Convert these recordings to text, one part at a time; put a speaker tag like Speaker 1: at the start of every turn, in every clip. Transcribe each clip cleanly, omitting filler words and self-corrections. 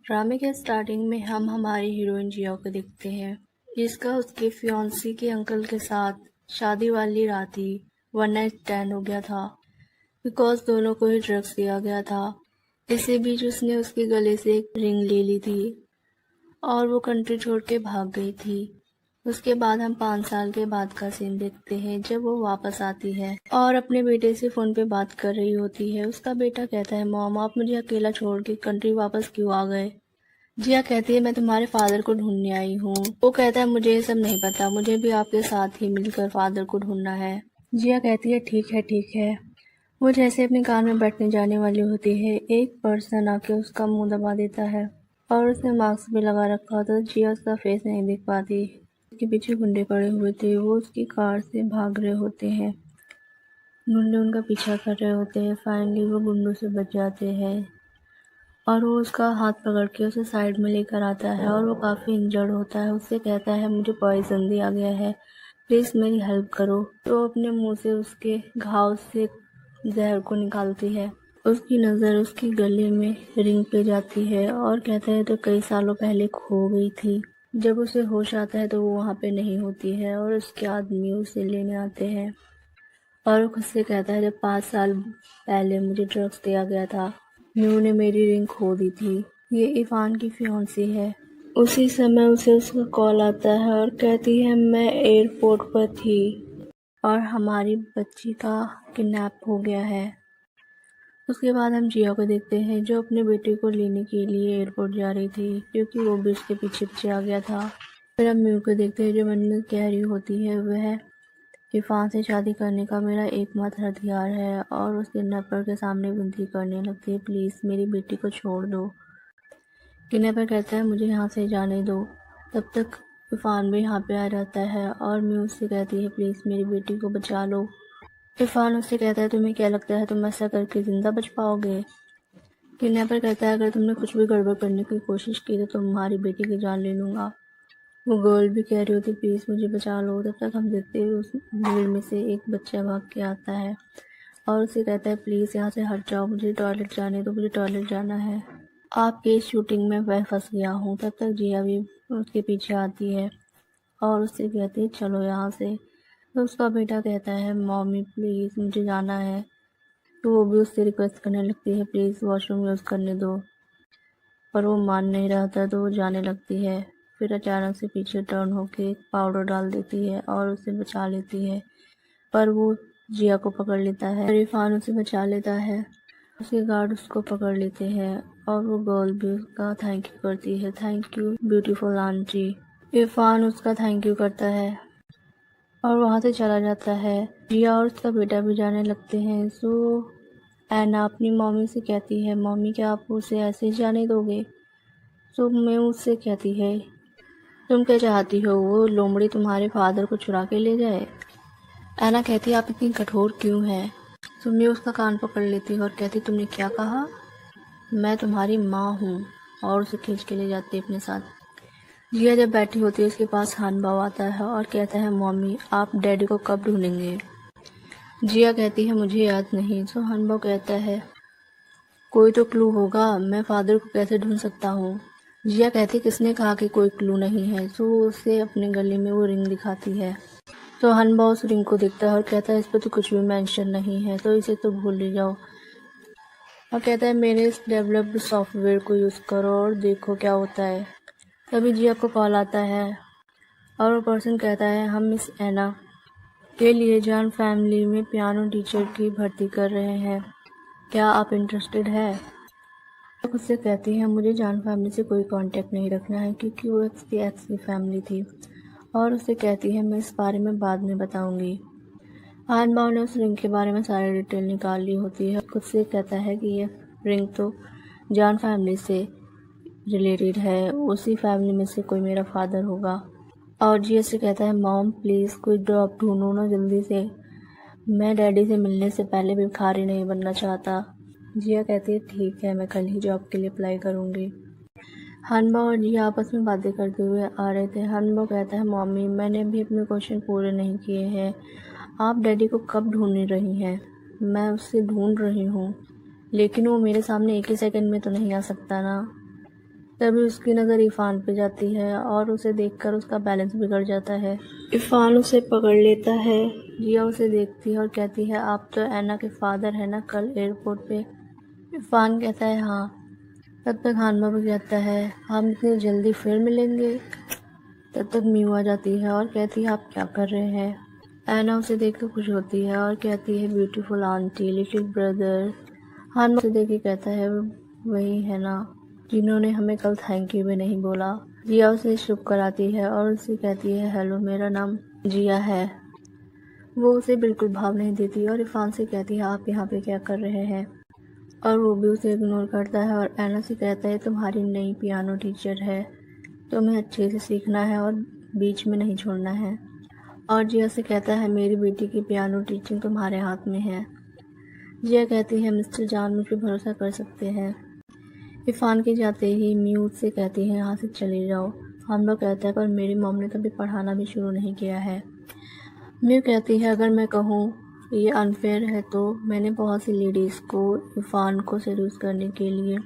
Speaker 1: ड्रामे के स्टार्टिंग में हम हमारी हीरोइन जिया को देखते हैं, जिसका उसके फियांसी के अंकल के साथ शादी वाली रात ही वन नाइट स्टैंड हो गया था, बिकॉज दोनों को ही ड्रग्स दिया गया था। इसी बीच उसने उसके गले से एक रिंग ले ली थी और वो कंट्री छोड़ के भाग गई थी। उसके बाद हम 5 साल के बाद का सीन देखते हैं, जब वो वापस आती है और अपने बेटे से फोन पे बात कर रही होती है। उसका बेटा कहता है, मॉम आप मुझे अकेला छोड़ के कंट्री वापस क्यों आ गए? जिया कहती है, मैं तुम्हारे फादर को ढूंढने आई हूँ। वो कहता है, मुझे ये सब नहीं पता, मुझे भी आपके साथ ही मिलकर फादर को ढूंढना है। जिया कहती है, ठीक है ठीक है। वो जैसे अपनी कार में बैठने जाने वाली होती है, एक पर्सन आके उसका मुंह दबा देता है और उसने मास्क भी लगा रखा होता है। जिया उसका फेस नहीं देख पाती। उसके पीछे गुंडे पड़े हुए थे, वो उसकी कार से भाग रहे होते हैं। गुंडे उनका पीछा कर रहे होते हैं। फाइनली वो गुंडों से बच जाते हैं और वो उसका हाथ पकड़ के उसे साइड में लेकर आता है और वो काफ़ी इंजर्ड होता है। उससे कहता है, मुझे पॉइजन दिया गया है, प्लीज़ मेरी हेल्प करो। तो अपने मुंह से उसके घाव से जहर को निकालती है। उसकी नज़र उसके गले में रिंग पे जाती है और कहता है, तो कई सालों पहले खो गई थी। जब उसे होश आता है तो वो वहाँ पे नहीं होती है और उसके आदमी उसे लेने आते हैं और वो खुद से कहता है, जब 5 साल पहले मुझे ड्रग्स दिया गया था, न्यू ने मेरी रिंग खो दी थी। ये इरफान की फियांसी है। उसी समय उसे उसका कॉल आता है और कहती है, मैं एयरपोर्ट पर थी और हमारी बच्ची का किडनैप हो गया है। उसके बाद हम जिया को देखते हैं, जो अपने बेटे को लेने के लिए एयरपोर्ट जा रही थी, क्योंकि वो भी उसके पीछे पीछे आ गया था। फिर हम म्यू को देखते हैं, जो मन में कह रही होती है, वह इरफान से शादी करने का मेरा एकमात्र हथियार है, और उस किडनैपर के सामने विनती करने लगती है, प्लीज़ मेरी बेटी को छोड़ दो। किडनैपर कहता है, मुझे यहाँ से जाने दो। तब तक इरफान भी यहाँ पे आ जाता है और म्यू उससे कहती है, प्लीज़ मेरी बेटी को बचा लो। इरफान उससे कहता है, तुम्हें क्या लगता है तुम ऐसा करके ज़िंदा बच पाओगे? किडनैपर कहता है, अगर तुमने कुछ भी गड़बड़ करने की कोशिश की तो तुम्हारी बेटी की जान ले लूँगा। वो गर्ल भी कह रही होती, प्लीज़ मुझे बचा लो। तब तक हम देखते हुए उस भीड़ में से एक बच्चा भाग के आता है और उसे कहता है, प्लीज़ यहाँ से हट जाओ, मुझे टॉयलेट जाने दो, मुझे टॉयलेट जाना है। आपके शूटिंग में मैं फंस गया हूँ। तब तक जिया भी उसके पीछे आती है और उससे कहती है, चलो यहाँ से। तो उसका बेटा कहता है, मॉमी प्लीज़ मुझे जाना है। तो वो भी उससे रिक्वेस्ट करने लगती है, प्लीज़ वॉशरूम यूज़ करने दो, पर वो मान नहीं रहा था तो वो जाने लगती है। फिर अचानक से पीछे टर्न होके एक पाउडर डाल देती है और उसे बचा लेती है, पर वो जिया को पकड़ लेता है। इरफान उसे बचा लेता है। उसके गार्ड उसको पकड़ लेते हैं और वो गर्ल भी उसका थैंक यू करती है, thank you beautiful aunty. Irfan उसका थैंक यू करता है और वहाँ से चला जाता है। जिया और उसका बेटा भी जाने लगते हैं। सो एना अपनी मम्मी से कहती है, मम्मी क्या आप उसे ऐसे ही जाने दोगे? सो मैं उससे कहती है, तुम क्या चाहती हो, वो लोमड़ी तुम्हारे फादर को चुरा के ले जाए? एना कहती है, आप इतनी कठोर क्यों हैं? तो मैं उसका कान पकड़ लेती हूँ और कहती, तुमने क्या कहा? मैं तुम्हारी माँ हूँ, और उसे खींच के ले जाती है अपने साथ। जिया जब बैठी होती है, उसके पास हानबाव आता है और कहता है, मम्मी आप डैडी को कब ढूंढेंगे? जिया कहती है, मुझे याद नहीं। तो हानबाव कहता है, कोई तो क्लू होगा, मैं फादर को कैसे ढूंढ सकता हूँ? जिया कहती, किसने कहा कि कोई क्लू नहीं है? तो वो उसे अपने गले में वो रिंग दिखाती है। तो हानबाव उस रिंग को देखता है और कहता है, इस पर तो कुछ भी मेंशन नहीं है, तो इसे तो भूल ही जाओ। और कहता है, मेरे इस डेवलप्ड सॉफ्टवेयर को यूज़ करो और देखो क्या होता है। तभी जिया को कॉल आता है और वो पर्सन कहता है, हम मिस एना के लिए जान फैमिली में पियानो टीचर की भर्ती कर रहे हैं, क्या आप इंटरेस्टेड है? तो खुद से कहती है, मुझे जान फैमिली से कोई कांटेक्ट नहीं रखना है, क्योंकि वो एक्स की फैमिली थी। और उससे कहती है, मैं इस बारे में बाद में बताऊंगी। हानबाव ने उस रिंग के बारे में सारी डिटेल निकाल ली होती है। खुद से कहता है कि ये रिंग तो जान फैमिली से रिलेटेड है, उसी फैमिली में से कोई मेरा फादर होगा। और जिया से कहता है, मॉम प्लीज़ कोई जॉब ढूंढो ना जल्दी से, मैं डैडी से मिलने से पहले भिखारी नहीं बनना चाहता। जिया कहती है, ठीक है, मैं कल ही जॉब के लिए अप्लाई करूँगी। हानबाव और जिया आपस में बातें करते हुए आ रहे थे। हानबाव कहता है, मम्मी मैंने भी अपने क्वेश्चन पूरे नहीं किए हैं, आप डैडी को कब ढूंढ रही हैं? मैं उससे ढूंढ रही हूँ, लेकिन वो मेरे सामने एक ही सेकंड में तो नहीं आ सकता ना। तभी उसकी नज़र इरफान पे जाती है और उसे देखकर उसका बैलेंस बिगड़ जाता है। इरफान उसे पकड़ लेता है। जिया उसे देखती है और कहती है आप तो ऐना के फादर हैं ना कल एयरपोर्ट पे। इरफान कहता है हाँ। तब तक हानमा भी कहता है हम इतनी जल्दी फिर मिलेंगे। तब तक मीनू आ जाती है और कहती है आप क्या कर रहे हैं। ऐना उसे देखकर खुश होती है और कहती है ब्यूटीफुल आंटी, लिटिल ब्रदर। हानमा उसे देख के कहता है वही है ना जिन्होंने हमें कल थैंक यू भी नहीं बोला। जिया उसे शुभ कराती है और उसे कहती है हेलो मेरा नाम जिया है। वो उसे बिल्कुल भाव नहीं देती और इरफान से कहती है आप यहाँ पे क्या कर रहे हैं, और वो भी उसे इग्नोर करता है और ऐना से कहता है तुम्हारी नई पियानो टीचर है, तुम्हें अच्छे से सीखना है और बीच में नहीं छोड़ना है। और जिया से कहता है मेरी बेटी की पियानो टीचिंग तुम्हारे हाथ में है। जिया कहती है मिस्टर जान मुझ पर भरोसा कर सकते हैं। इरफान के जाते ही म्यूट से कहती है यहाँ से चले जाओ। हम लोग कहता है पर मेरी मॉम ने तो अभी पढ़ाना भी शुरू नहीं किया है। म्यू कहती है अगर मैं कहूँ ये अनफेयर है तो मैंने बहुत सी लेडीज़ को इरफान को सेड्यूस करने के लिए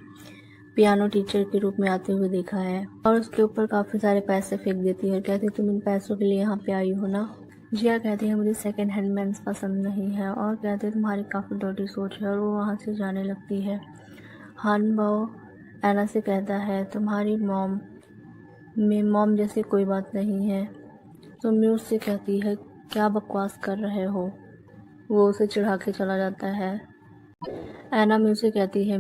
Speaker 1: पियानो टीचर के रूप में आते हुए देखा है, और उसके ऊपर काफ़ी सारे पैसे फेंक देती है। कहती है तुम इन पैसों के लिए यहाँ पे आई हो ना। जिया कहती है मुझे सेकंड हैंड मेंस पसंद नहीं है और कहती है तुम्हारी काफ़ी डर्टी सोच है, और वो वहाँ से जाने लगती है। हानबाओ ऐना से कहता है तुम्हारी मॉम जैसी कोई बात नहीं है। तो म्यूट से कहती है क्या बकवास कर रहे हो। वो उसे चिढ़ा के चला जाता है। ऐना म्यूट से कहती है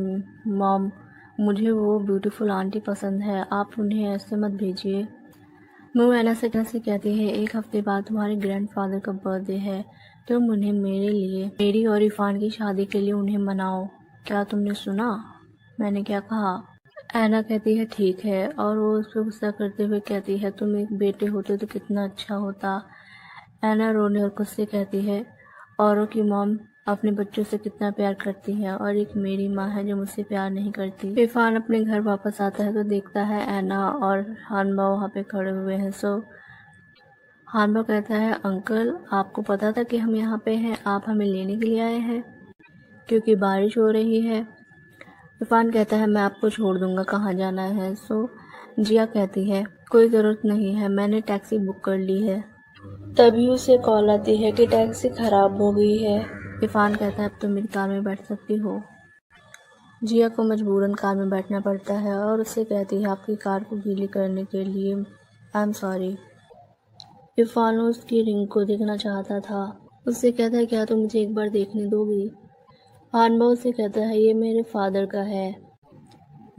Speaker 1: मॉम मुझे वो ब्यूटीफुल आंटी पसंद है, आप उन्हें ऐसे मत भेजिए। म्यू ऐना से कहती है एक हफ्ते बाद तुम्हारे ग्रैंडफादर का बर्थडे है, तुम उन्हें मेरी और इरफान की शादी के लिए उन्हें मनाओ। क्या तुमने सुना मैंने क्या कहा। ऐना कहती है ठीक है, और वो उस पर गुस्सा करते हुए कहती है तुम एक बेटे होते तो कितना अच्छा होता। ऐना रोने और खुद से कहती है औरों की मॉम अपने बच्चों से कितना प्यार करती है और एक मेरी माँ है जो मुझसे प्यार नहीं करती। इरफान अपने घर वापस आता है तो देखता है ऐना और हानबा वहाँ पे खड़े हुए हैं। सो हानबा कहता है अंकल आपको पता था कि हम यहाँ पे हैं, आप हमें लेने के लिए आए हैं क्योंकि बारिश हो रही है। इरफान कहता है मैं आपको छोड़ दूंगा, कहाँ जाना है। सो जिया कहती है कोई ज़रूरत नहीं है, मैंने टैक्सी बुक कर ली है। तभी उसे कॉल आती है कि टैक्सी ख़राब हो गई है। इरफान कहता है अब तो मेरी कार में बैठ सकती हो। जिया को मजबूरन कार में बैठना पड़ता है और उससे कहती है आपकी कार को गीली करने के लिए आई एम सॉरी। इरफान उसकी रिंग को देखना चाहता था। उससे कहता है क्या तुम मुझे एक बार देखने दोगी। हानबा से कहता है ये मेरे फादर का है,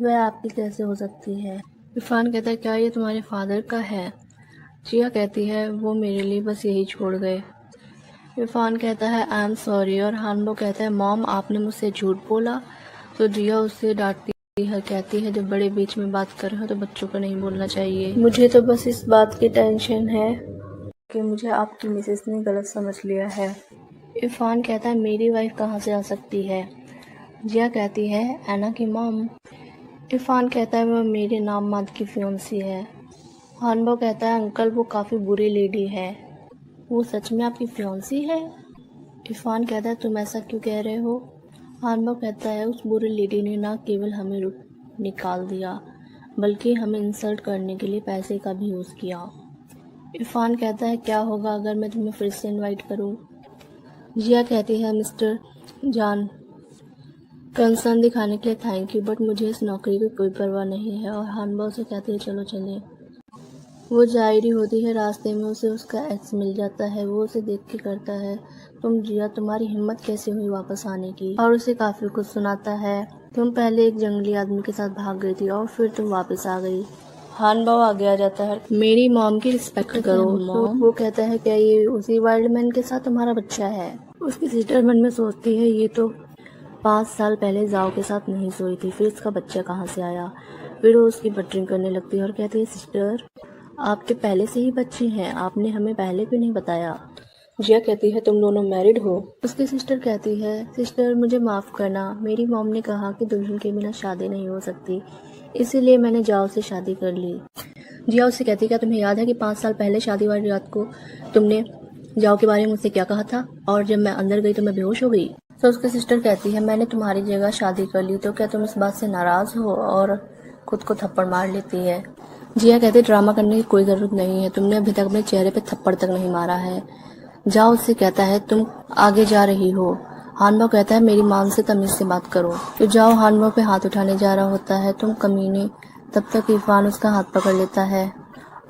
Speaker 1: वह आपकी कैसे हो सकती है। इरफान कहता है क्या ये तुम्हारे फादर का है। जिया कहती है वो मेरे लिए बस यही छोड़ गए। इरफान कहता है आई एम सॉरी, और हानबा कहता है मॉम आपने मुझसे झूठ बोला। तो जिया उससे डांटती है, कहती है जब बड़े बीच में बात कर रहे हो तो बच्चों को नहीं बोलना चाहिए। मुझे तो बस इस बात की टेंशन है कि मुझे आपकी मिसेस ने गलत समझ लिया है। इरफान कहता है मेरी वाइफ कहाँ से आ सकती है। जिया कहती है ऐना की मॉम। इरफान कहता है वो मेरे नाम माद की फियोंसी है। हानबा कहता है अंकल वो काफ़ी बुरी लेडी है। वो सच में आपकी फियोंसी है। इरफान कहता है तुम ऐसा क्यों कह रहे हो। हानबा कहता है उस बुरी लेडी ने ना केवल हमें निकाल दिया बल्कि हमें इंसल्ट करने के लिए पैसे का भी यूज़ किया। इरफान कहता है क्या होगा अगर मैं तुम्हें फिर से इनवाइट करूं। जिया कहती है मिस्टर जान कंसर्न दिखाने के लिए थैंक यू, बट मुझे इस नौकरी की कोई परवाह नहीं है। और हानबा उसे कहती है चलो चले। वो जा रही होती है, रास्ते में उसे उसका एक्स मिल जाता है। वो उसे देख के करता है तुम जिया तुम्हारी हिम्मत कैसे हुई वापस आने की, और उसे काफ़ी कुछ सुनाता है। तुम पहले एक जंगली आदमी के साथ भाग गई थी और फिर तुम वापस आ गई। हानबा आगे आ जाता है मेरी मॉम की रिस्पेक्ट करो। तो वो कहता है क्या ये उसी वाइल्ड मैन के साथ तुम्हारा बच्चा है। उसकी सिस्टर मन में सोचती है ये तो 5 साल पहले जाओ के साथ नहीं सोई थी, फिर इसका बच्चा कहाँ से आया। फिर वो उसकी बटरिंग करने लगती है और कहती है सिस्टर आपके पहले से ही बच्चे हैं, आपने हमें पहले क्यों नहीं बताया। जिया कहती है तुम दोनों मैरिड हो। उसकी सिस्टर कहती है सिस्टर मुझे माफ़ करना, मेरी मॉम ने कहा कि दुल्हन के बिना शादी नहीं हो सकती, इसीलिए मैंने जाओ से शादी कर ली। जिया उससे कहती है क्या तुम्हें याद है कि 5 साल पहले शादी वाली रात को तुमने जाओ के बारे में मुझसे क्या कहा था, और जब मैं अंदर गई तो मैं बेहोश हो गई। तो उसकी सिस्टर कहती है मैंने तुम्हारी जगह शादी कर ली, तो क्या तुम इस बात से नाराज़ हो। और खुद को थप्पड़ मार लेती है। जिया कहती है ड्रामा करने की कोई ज़रूरत नहीं है, तुमने अभी तक अपने चेहरे पे थप्पड़ तक नहीं मारा है। जाओ उससे कहता है तुम आगे जा रही हो। हानबो कहता है मेरी मान से तमीज से बात करो। तो जाओ हानबो पे हाथ उठाने जा रहा होता है तुम कमीने। तब तक इरफान उसका हाथ पकड़ लेता है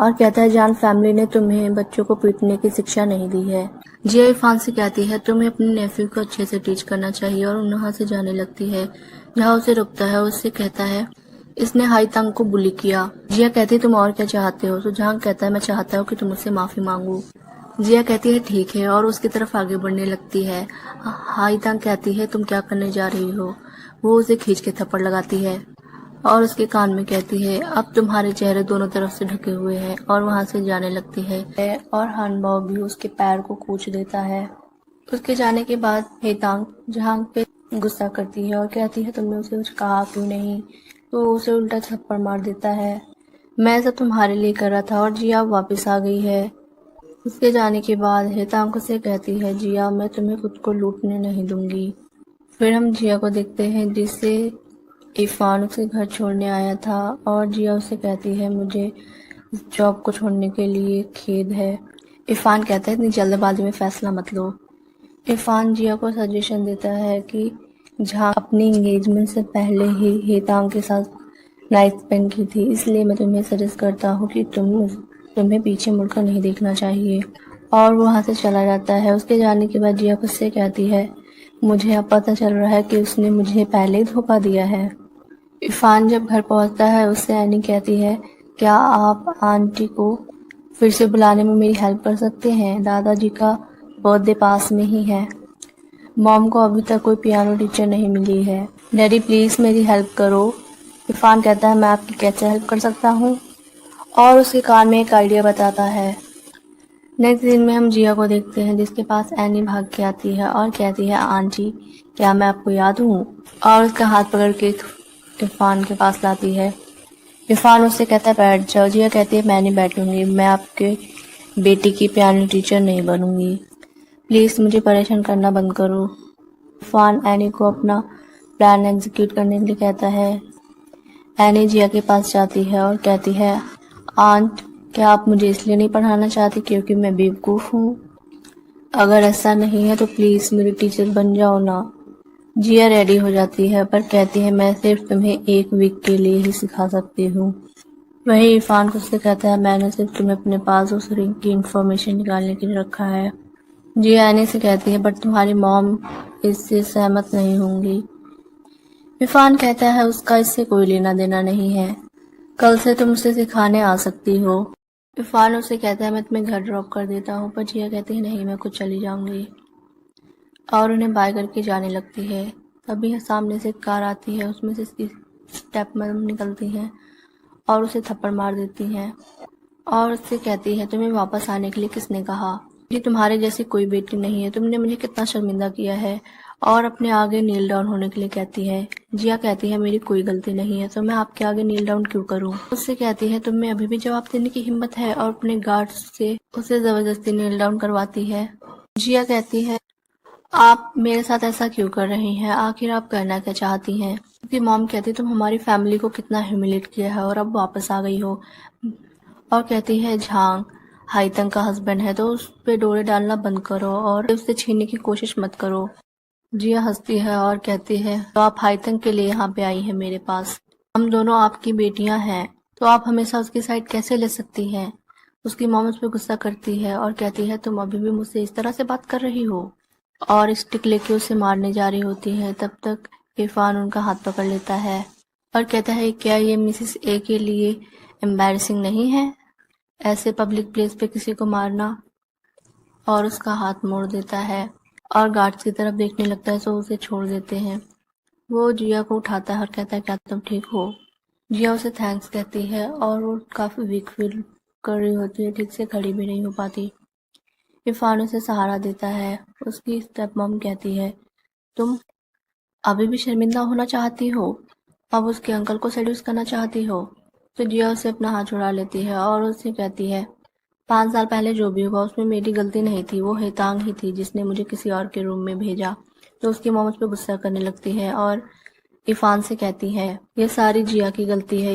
Speaker 1: और कहता है जान फैमिली ने तुम्हें बच्चों को पीटने की शिक्षा नहीं दी है। जिया इरफान से कहती है तुम्हें अपने नेफ्यू को अच्छे से टीच करना चाहिए और वहाँ से जाने लगती है। जहाँ उसे रुकता है उससे कहता है इसने हाईतांग को बुली किया। जिया कहती है तुम और क्या चाहते हो। तो जहां कहता है मैं चाहता हूँ कि तुम मुझसे माफी मांगो। जिया कहती है ठीक है और उसकी तरफ आगे बढ़ने लगती है। हाईतांग कहती है तुम क्या करने जा रही हो। वो उसे खींच के थप्पड़ लगाती है और उसके कान में कहती है अब तुम्हारे चेहरे दोनों तरफ से ढके हुए हैं और वहां से जाने लगती है और हानबो भी उसके पैर को कूच देता है। उसके जाने के बाद हेतांग जहां पे गुस्सा करती है और कहती है तुमने उसे कुछ कहा क्यों नहीं। तो उसे उल्टा थप्पड़ मार देता है। मैं सब तुम्हारे लिए कर रहा था और जिया वापस आ गई है। उसके जाने के बाद हेतांग से कहती है जिया मैं तुम्हें खुद को लूटने नहीं दूंगी। फिर हम जिया को देखते हैं जिससे इरफान उसके घर छोड़ने आया था और जिया उसे कहती है मुझे इस जॉब को छोड़ने के लिए खेद है। इरफान कहता है इतनी जल्दबाजी में फैसला मत लो। इरफान जिया को सजेशन देता है कि जहाँ अपनी एंगेजमेंट से पहले ही हेतांग के साथ नाइट स्पेंड की थी इसलिए मैं तुम्हें सजेस्ट करता हूँ कि तुम्हें पीछे मुड़कर नहीं देखना चाहिए। और वो वहाँ से चला जाता है। उसके जाने के बाद जिया खुद से कहती है मुझे अब पता चल रहा है कि उसने मुझे पहले ही धोखा दिया है। इरफान जब घर पहुँचता है उससे एनी कहती है क्या आप आंटी को फिर से बुलाने में मेरी हेल्प कर सकते हैं। दादाजी का बर्थडे पास में ही है। मॉम को अभी तक कोई पियानो टीचर नहीं मिली है। डैडी प्लीज़ मेरी हेल्प करो। इरफान कहता है मैं आपकी कैसे हेल्प कर सकता हूँ और उसके कान में एक आइडिया बताता है। नेक्स्ट दिन में हम जिया को देखते हैं जिसके पास एनी भाग के आती है और कहती है आंटी क्या मैं आपको याद हूँ। और उसका हाथ पकड़ के इरफान के पास लाती है। इरफान उससे कहता है बैठ जाओ। जिया कहती है मैं नहीं बैठूंगी, मैं आपके बेटी की पियानो टीचर नहीं बनूंगी, प्लीज़ मुझे परेशान करना बंद करो। इरफान एनी को अपना प्लान एग्जीक्यूट करने के लिए कहता है। एनी जिया के पास जाती है और कहती है आंट क्या आप मुझे इसलिए नहीं पढ़ाना चाहती क्योंकि मैं बेवकूफ़ हूँ। अगर ऐसा नहीं है तो प्लीज़ मेरी टीचर बन जाओ ना। जिया रेडी हो जाती है पर कहती है मैं सिर्फ तुम्हें 1 वीक के लिए ही सिखा सकती हूँ। वही इरफान को उससे कहता है मैंने सिर्फ तुम्हें अपने पास उस रिंग की इन्फॉर्मेशन निकालने के लिए रखा है। जिया एनी से कहती है बट तुम्हारी मॉम इससे सहमत नहीं होंगी। इरफान कहता है उसका इससे कोई लेना देना नहीं है, कल से तुम उसे सिखाने आ सकती हो। इरफान उससे कहता है मैं तुम्हें घर ड्रॉप कर देता हूँ पर जिया कहती है नहीं मैं खुद चली जाऊंगी और उन्हें बाय करके जाने लगती है। तभी सामने से एक कार आती है, उसमें से इसकी स्टेप मदर निकलती हैं और उसे थप्पड़ मार देती हैं और उससे कहती है तुम्हें वापस आने के लिए किसने कहा। जी तुम्हारे जैसी कोई बेटी नहीं है, तुमने मुझे कितना शर्मिंदा किया है। और अपने आगे नील डाउन होने के लिए कहती है। जिया कहती है मेरी कोई गलती नहीं है तो मैं आपके आगे नील डाउन क्यों करूं। उससे कहती है तुम्हें अभी भी जवाब देने की हिम्मत है और अपने गार्ड्स से उसे जबरदस्ती नील डाउन करवाती है। जिया कहती है आप मेरे साथ ऐसा क्यों कर रही हैं, आखिर आप करना क्या चाहती हैं। क्योंकि मॉम कहती तुम हमारी फैमिली को कितना ह्यूमिलेट किया है और अब वापस आ गई हो। और कहती है झांग हाईतंग का हस्बैंड है तो उस पे डोरे डालना बंद करो और उससे छीनने की कोशिश मत करो। जिया हंसती है और कहती है तो आप हाईतंग के लिए यहाँ पे आई हैं मेरे पास, हम दोनों आपकी बेटियां हैं तो आप हमेशा उसकी साइड कैसे ले सकती हैं। उसकी मॉम उस पर गुस्सा करती है और कहती है तुम अभी भी मुझसे इस तरह से बात कर रही हो और स्टिक लेके उसे मारने जा रही होती है। तब तक इरफान उनका हाथ पकड़ लेता है और कहता है क्या ये मिसेस ए के लिए एम्बैरेसिंग नहीं है ऐसे पब्लिक प्लेस पे किसी को मारना। और उसका हाथ मोड़ देता है और गार्ड्स की तरफ देखने लगता है तो उसे छोड़ देते हैं। वो जिया को उठाता है और कहता है क्या तुम ठीक हो। जिया उसे थैंक्स कहती है और वो काफ़ी वीक फील कर रही होती है, ठीक से खड़ी भी नहीं हो पाती। इरफान उसे सहारा देता है। उसकी स्टेप मॉम कहती है तुम अभी भी शर्मिंदा होना चाहती हो, अब उसके अंकल को सेड्यूस करना चाहती हो। तो जिया उसे अपना हाथ छुड़ा लेती है और उससे कहती है 5 साल पहले जो भी हुआ उसमें मेरी गलती नहीं थी, वो हेतांग ही थी जिसने मुझे किसी और के रूम में भेजा। तो उसकी मॉम उस पर गुस्सा करने लगती है और इरफान से कहती है ये सारी जिया की गलती है,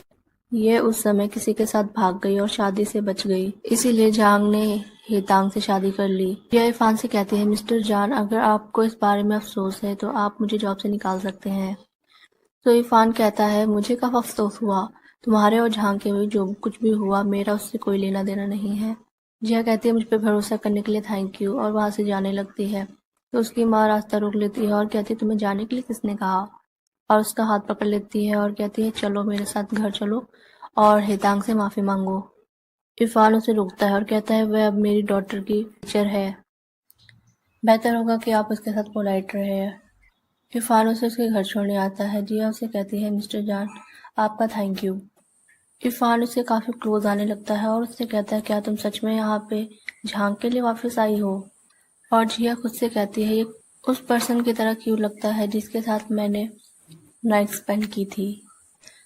Speaker 1: ये उस समय किसी के साथ भाग गई और शादी से बच गई, इसीलिए जांग ने हेतांग से शादी कर ली। यह इरफान से कहती है, मिस्टर जान, अगर आपको इस बारे में अफसोस है तो आप मुझे जॉब से निकाल सकते हैं। तो इरफान कहता है, मुझे कब अफसोस हुआ, तुम्हारे और झांग के भी जो कुछ भी हुआ मेरा उससे कोई लेना देना नहीं है। जिया कहती है, मुझ पर भरोसा करने के लिए थैंक यू, और वहां से जाने लगती है। तो उसकी माँ रास्ता रोक लेती है और कहती है, तुम्हें जाने के लिए किसने कहा, और उसका हाथ पकड़ लेती है और कहती है, चलो मेरे साथ घर चलो और हेतांग से माफी मांगो। इरफान उसे रोकता है और कहता है, वह अब मेरी डॉटर की टीचर है, बेहतर होगा कि आप उसके साथ पोलाइट रहे। इरफान उसे उसके घर छोड़ने आता है। जिया उसे कहती है, मिस्टर जान, आपका थैंक यू। इरफान उससे काफी क्लोज आने लगता है और उससे कहता है, क्या तुम सच में यहाँ पे झांक के लिए वापस आई हो। और जिया खुद से कहती है, ये उस पर्सन की तरह क्यों लगता है जिसके साथ मैंने नाइट स्पेंड की थी।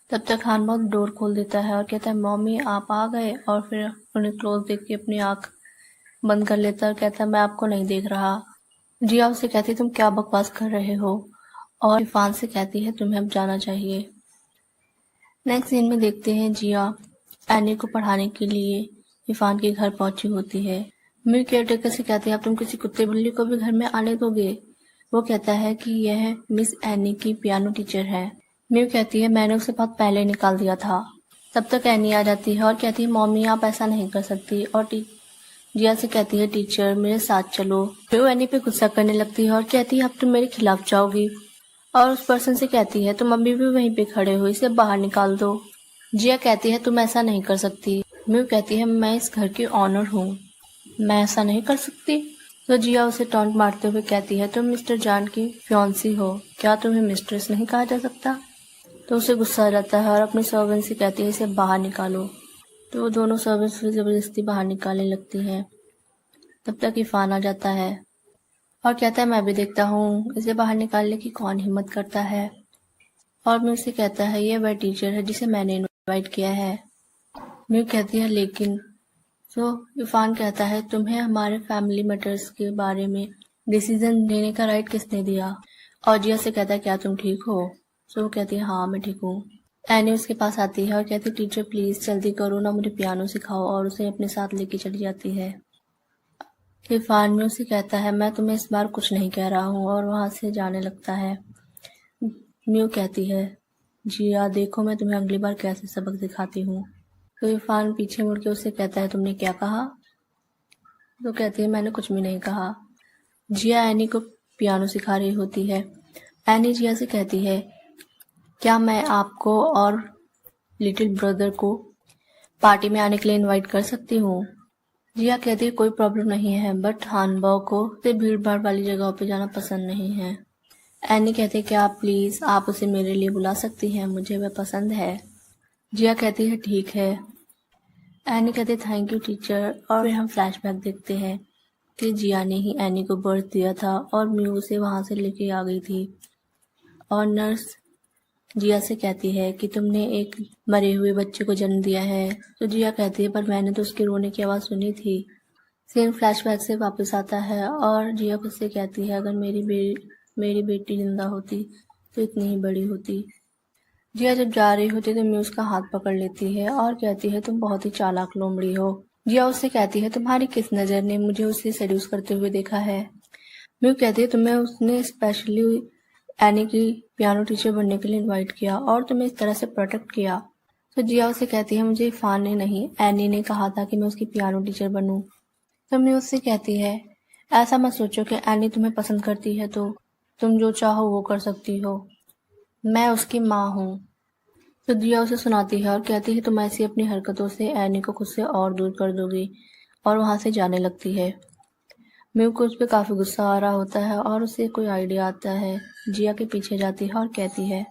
Speaker 1: तब तक हानबॉग डोर खोल देता है और कहता है, मम्मी आप आ गए, और फिर उन्हें क्लोज देख के अपनी आंख बंद कर लेता है और कहता है, मैं आपको नहीं देख रहा। जिया उसे कहती है, तुम क्या बकवास कर रहे हो, और इरफान से कहती है, तुम्हें अब जाना चाहिए। नेक्स्ट सीन में देखते हैं जिया एनी को पढ़ाने के लिए इरफान के घर पहुंची होती है। मिर केयरटेकर से कहती है, अब तुम किसी कुत्ते बिल्ली को भी घर में आने दोगे। वो कहता है कि यह मिस एनी की पियानो टीचर है। मिर कहती है, मैंने उसे बहुत पहले निकाल दिया था। तब तक एनी आ जाती है और कहती है, मम्मी आप ऐसा नहीं कर सकती। और जिया से कहती है, टीचर मेरे साथ चलो। वो एनी पे गुस्सा करने लगती है और कहती है, अब तुम मेरे खिलाफ जाओगी। और उस पर्सन से कहती है, तुम अभी भी वहीं पे खड़े हो, इसे बाहर निकाल दो। जिया कहती है, तुम ऐसा नहीं कर सकती। म्यू कहती है, मैं इस घर की ऑनर हूँ, मैं ऐसा नहीं कर सकती। तो जिया उसे टॉन्ट मारते हुए कहती है, तुम मिस्टर जान की फियांसी हो, क्या तुम्हें मिस्ट्रेस नहीं कहा जा सकता। तो उसे गुस्सा आ जाता है और अपने सर्वेंट से कहती है, इसे बाहर निकालो। तो वो दोनों सर्वेंट्स फिर जबरदस्ती बाहर निकालने लगती हैं। तब तक इरफान आ जाता है और कहता है, मैं भी देखता हूँ इसे बाहर निकालने की कौन हिम्मत करता है। और म्यू से कहता है, ये वह टीचर है जिसे मैंने इनवाइट किया है। म्यू कहती है, लेकिन तो इरफान कहता है, तुम्हें हमारे फैमिली मैटर्स के बारे में डिसीजन लेने का राइट किसने दिया। और जिया से कहता है, क्या तुम ठीक हो। तो वो कहती है, हाँ मैं ठीक हूँ। एनी उसके पास आती है और कहती है, टीचर प्लीज जल्दी करो ना, मुझे पियानो सिखाओ, और उसे अपने साथ लेके चली जाती है। इरफान म्यू से कहता है, मैं तुम्हें इस बार कुछ नहीं कह रहा हूँ, और वहां से जाने लगता है। म्यू कहती है, जिया देखो मैं तुम्हें अगली बार कैसे सबक सिखाती हूँ। तो इरफान पीछे मुड़ के उससे कहता है, तुमने क्या कहा। तो कहती है, मैंने कुछ भी नहीं कहा। जिया एनी को पियानो सिखा रही होती है। एनी जिया से कहती है, क्या मैं आपको और लिटिल ब्रदर को पार्टी में आने के लिए इनवाइट कर सकती हूँ। जिया कहती है, कोई प्रॉब्लम नहीं है, बट हानबॉ को से भीड़ भाड़ वाली जगहों पे जाना पसंद नहीं है। एनी कहती है, क्या आप प्लीज आप उसे मेरे लिए बुला सकती हैं, मुझे वह पसंद है। जिया कहती है, ठीक है। एनी कहती है, थैंक यू टीचर। और फिर हम फ्लैशबैक देखते हैं कि जिया ने ही एनी को बर्थ दिया था और म्यू उसे वहां से लेके आ गई थी। और नर्स जिया से कहती है कि तुमने एक मरे हुए बच्चे को जन्म दिया है। तो जिया कहती है, पर मैंने तो उसके रोने की आवाज़ सुनी थी। सीन फ्लैशबैक से वापस आता है और जिया खुद से कहती है, अगर मेरी बेटी जिंदा होती तो इतनी ही बड़ी होती। जिया जब जा रही होती तो म्यू उसका हाथ पकड़ लेती है और कहती है, तुम बहुत ही चालाक लोमड़ी हो। जिया उससे कहती है, तुम्हारी किस नज़र ने मुझे उसे सेड्यूस करते हुए देखा है। म्यू कहती है, तुम्हें उसने स्पेशली एनी की पियानो टीचर बनने के लिए इनवाइट किया और तुम्हें इस तरह से प्रोटेक्ट किया। तो जिया उसे कहती है, मुझे इरफान ने नहीं, एनी ने कहा था कि मैं उसकी पियानो टीचर बनूं। तो म्यू उससे कहती है, ऐसा मत सोचो कि एनी तुम्हें पसंद करती है तो तुम जो चाहो वो कर सकती हो, मैं उसकी माँ हूँ। तो जिया उसे सुनाती है और कहती है, तुम ऐसी अपनी हरकतों से एनी को खुद से और दूर कर दोगी, और वहां से जाने लगती है। म्यू को उस पर काफी गुस्सा आ रहा होता है और उसे कोई आइडिया आता है। जिया के पीछे जाती है और कहती है,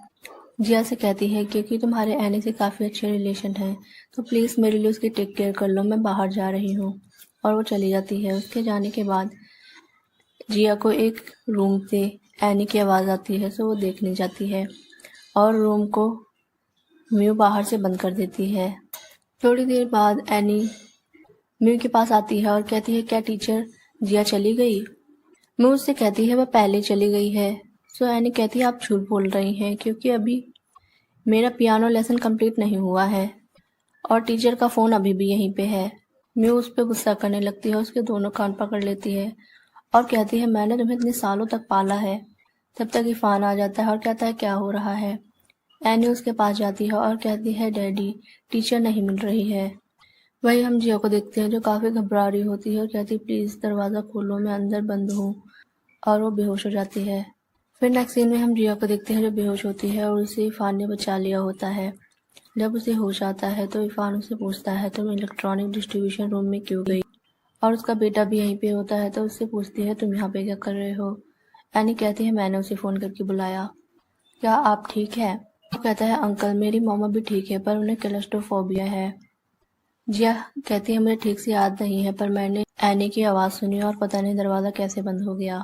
Speaker 1: जिया से कहती है, क्योंकि तुम्हारे एनी से काफी अच्छे रिलेशन है तो प्लीज मेरे लिए उसकी टेक केयर कर लो, मैं बाहर जा रही हूँ। और वो चली जाती है। उसके जाने के बाद जिया को एक रूम से एनी की आवाज आती है, तो वो देखने जाती है और रूम को म्यू बाहर से बंद कर देती है। थोड़ी देर बाद एनी म्यू के पास आती है और कहती है, क्या टीचर जिया चली गई। म्यू उससे कहती है, वह पहले चली गई है। सो एनी कहती है, आप झूठ बोल रही हैं, क्योंकि अभी मेरा पियानो लेसन कंप्लीट नहीं हुआ है। और टीचर का फ़ोन अभी भी यहीं पे है। म्यू उस पर गुस्सा करने लगती है, उसके दोनों कान पकड़ लेती है और कहती है मैंने तुम्हें इतने सालों तक पाला है। तब तक इरफान आ जाता है और कहता है क्या हो रहा है। एनी उसके पास जाती है और कहती है डैडी टीचर नहीं मिल रही है। वही हम जिया को देखते हैं जो काफ़ी घबरा रही होती है और कहती प्लीज़ दरवाज़ा खोलो, मैं अंदर बंद हूँ। और वो बेहोश हो जाती है। फिर नेक्स्ट सीन में हम जिया को देखते हैं जो बेहोश होती है और उसे इरफान ने बचा लिया होता है। जब उसे होश आता है तो इरफान उससे पूछता है तुम इलेक्ट्रॉनिक डिस्ट्रीब्यूशन रूम में क्यों गई, और उसका बेटा भी यहीं पे होता है तो उससे पूछती है तुम यहाँ पे क्या कर रहे हो। एनी कहती है मैंने उसे फ़ोन करके बुलाया, क्या आप ठीक है। वो कहता है अंकल मेरी मम्मा भी ठीक है पर उन्हें क्लस्ट्रोफोबिया है। जिया कहती है मुझे ठीक से याद नहीं है पर मैंने एनी की आवाज़ सुनी और पता नहीं दरवाज़ा कैसे बंद हो गया,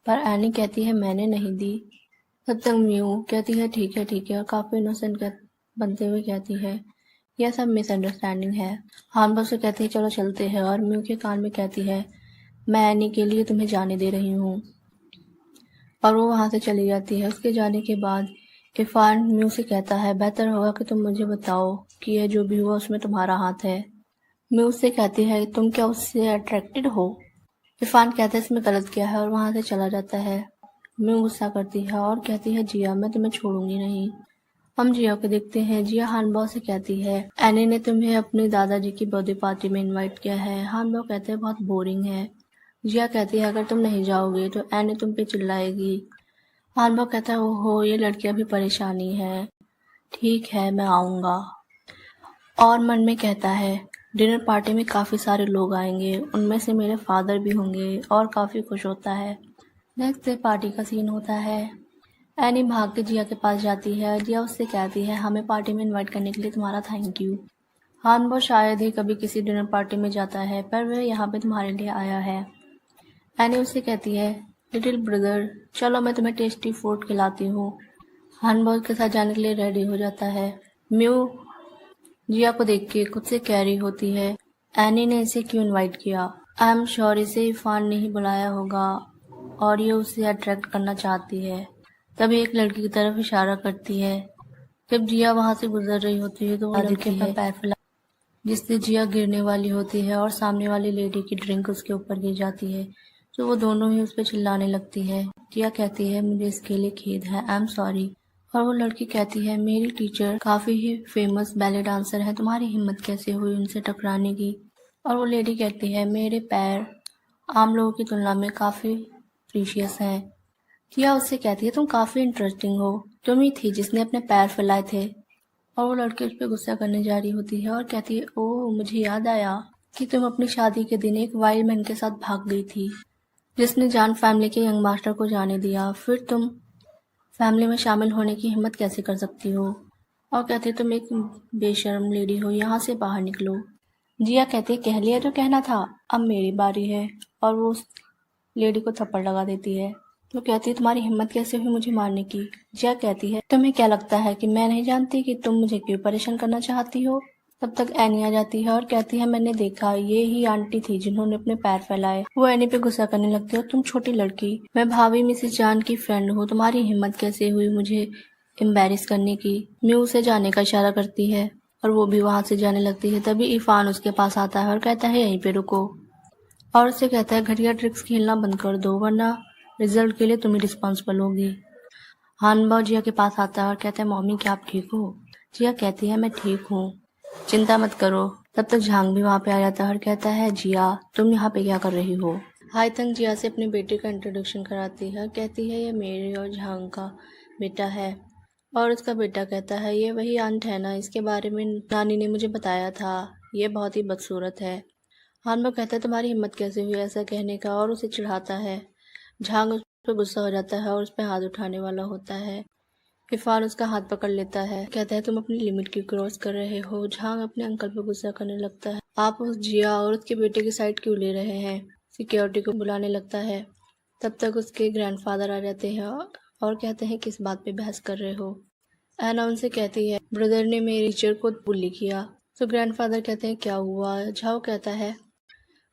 Speaker 1: पर एनी कहती है मैंने नहीं दी। तब तक म्यू कहती है ठीक है और काफ़ी इनोसेंट बनते हुए कहती है यह सब मिसअंडरस्टैंडिंग है। हानबो से कहती है चलो चलते हैं और म्यू के कान में कहती है मैं एनी के लिए तुम्हें जाने दे रही हूँ, और वो वहाँ से चली जाती है। उसके जाने के बाद इरफान म्यू से कहता है बेहतर होगा कि तुम मुझे बताओ कि यह जो भी हुआ उसमें तुम्हारा हाथ है। म्यू उससे कहती है तुम क्या उससे अट्रैक्टेड हो। इरफान कहता है इसमें गलत क्या है और वहाँ से चला जाता है। म्यू गुस्सा करती है और कहती है जिया मैं तुम्हें छोड़ूंगी नहीं। हम जिया को देखते हैं। जिया हानबो से कहती है एनी ने तुम्हें अपने दादाजी की बर्थडे पार्टी में इनवाइट किया है। हानबो कहते हैं बहुत बोरिंग है। जिया कहती है अगर तुम नहीं जाओगे तो एनी तुम पे चिल्लाएगी। हानबो कहता है ओहो ये लड़की अभी परेशानी है, ठीक है मैं आऊँगा। और मन में कहता है डिनर पार्टी में काफ़ी सारे लोग आएंगे, उनमें से मेरे फादर भी होंगे, और काफ़ी खुश होता है। नेक्स्ट डे पार्टी का सीन होता है। एनी भाग के जिया के पास जाती है। जिया उससे कहती है हमें पार्टी में इनवाइट करने के लिए तुम्हारा थैंक यू। हानबो शायद ही कभी किसी डिनर पार्टी में जाता है पर वह यहाँ पे तुम्हारे लिए आया है। एनी उससे कहती है लिटिल ब्रदर चलो मैं तुम्हें टेस्टी फूड खिलाती हूँ। हानबो के साथ जाने के लिए रेडी हो जाता है। म्यू जिया को देख के खुद से कह रही होती है एनी ने इसे क्यों इनवाइट किया। आई एम श्योर इसे इरफान ने ही बुलाया होगा और ये उसे अट्रैक्ट करना चाहती है। तभी एक लड़की की तरफ इशारा करती है। जब जिया वहां से गुजर रही होती है तो वो लड़की अपना पैर फैला जिससे जिया गिरने वाली होती है और सामने वाली लेडी की ड्रिंक उसके ऊपर गिर जाती है, तो वो दोनों ही उस पर चिल्लाने लगती है। जिया कहती है मुझे इसके लिए खेद है, आई एम सॉरी। और वो लड़की कहती है मेरी टीचर काफ़ी ही फेमस बैले डांसर है, तुम्हारी हिम्मत कैसे हुई उनसे टकराने की। और वो लेडी कहती है मेरे पैर आम लोगों की तुलना में काफ़ी प्रीशियस हैं। जिया उससे कहती है तुम काफ़ी इंटरेस्टिंग हो, तुम ही थी जिसने अपने पैर फैलाए थे। और वो लड़की उस पर गुस्सा करने जा रही होती है और कहती है ओह मुझे याद आया कि तुम अपनी शादी के दिन एक वाइल्ड मैन के साथ भाग गई थी जिसने जान फैमिली के यंग मास्टर को जाने दिया, फिर तुम फैमिली में शामिल होने की हिम्मत कैसे कर सकती हो। और कहती है तुम एक बेशर्म लेडी हो, यहाँ से बाहर निकलो। जिया कहती है कह लिया जो कहना था, अब मेरी बारी है। और वो उस लेडी को थप्पड़ लगा देती है। तो कहती है तुम्हारी हिम्मत कैसे हुई मुझे मारने की। जिया कहती है तुम्हें क्या लगता है कि मैं नहीं जानती कि तुम मुझे क्यों परेशान करना चाहती हो। तब तक एनी आ जाती है और कहती है मैंने देखा ये ही आंटी थी जिन्होंने अपने पैर फैलाए। वो एनी पे गुस्सा करने लगती है तुम छोटी लड़की, मैं भाभी मिसेस जान की फ्रेंड हूँ, तुम्हारी हिम्मत कैसे हुई मुझे एम्बेरस करने की। म्यू उसे जाने का इशारा करती है और वो भी वहां से जाने लगती है। तभी इरफान उसके पास आता है और कहता है यहीं पे रुको, और उससे कहता है घटिया ट्रिक्स खेलना बंद कर दो वरना रिजल्ट के लिए तुम ही रिस्पॉन्सिबल होगी। हानबो जिया के पास आता है और कहता है मम्मी क्या आप ठीक हो। जिया कहती है मैं ठीक हूँ, चिंता मत करो। तब तक झांग भी वहाँ पे आ जाता है और कहता है जिया तुम यहाँ पे क्या कर रही हो। हाईतंग जिया से अपने बेटे का इंट्रोडक्शन कराती है, कहती है ये मेरे और झांग का बेटा है। और उसका बेटा कहता है ये वही आंट है ना, इसके बारे में नानी ने मुझे बताया था, ये बहुत ही बदसूरत है। हानबो कहता है तुम्हारी हिम्मत कैसे हुई ऐसा कहने का, और उसे चिढ़ाता है। झांग उस पर गुस्सा हो जाता है और उस पर हाथ उठाने वाला होता है। इरफान उसका हाथ पकड़ लेता है, कहता है तुम अपनी लिमिट क्यों क्रॉस कर रहे हो। झांग अपने अंकल पर गुस्सा करने लगता है, आप उस जिया और उसके बेटे की साइड क्यों ले रहे हैं। सिक्योरिटी को बुलाने लगता है। तब तक उसके ग्रैंडफादर आ जाते हैं और कहते हैं किस बात पे बहस कर रहे हो। एना उनसे कहती है ब्रदर ने मेरे टीचर को बुली किया। तो ग्रैंडफादर कहते हैं क्या हुआ। झाओ कहता है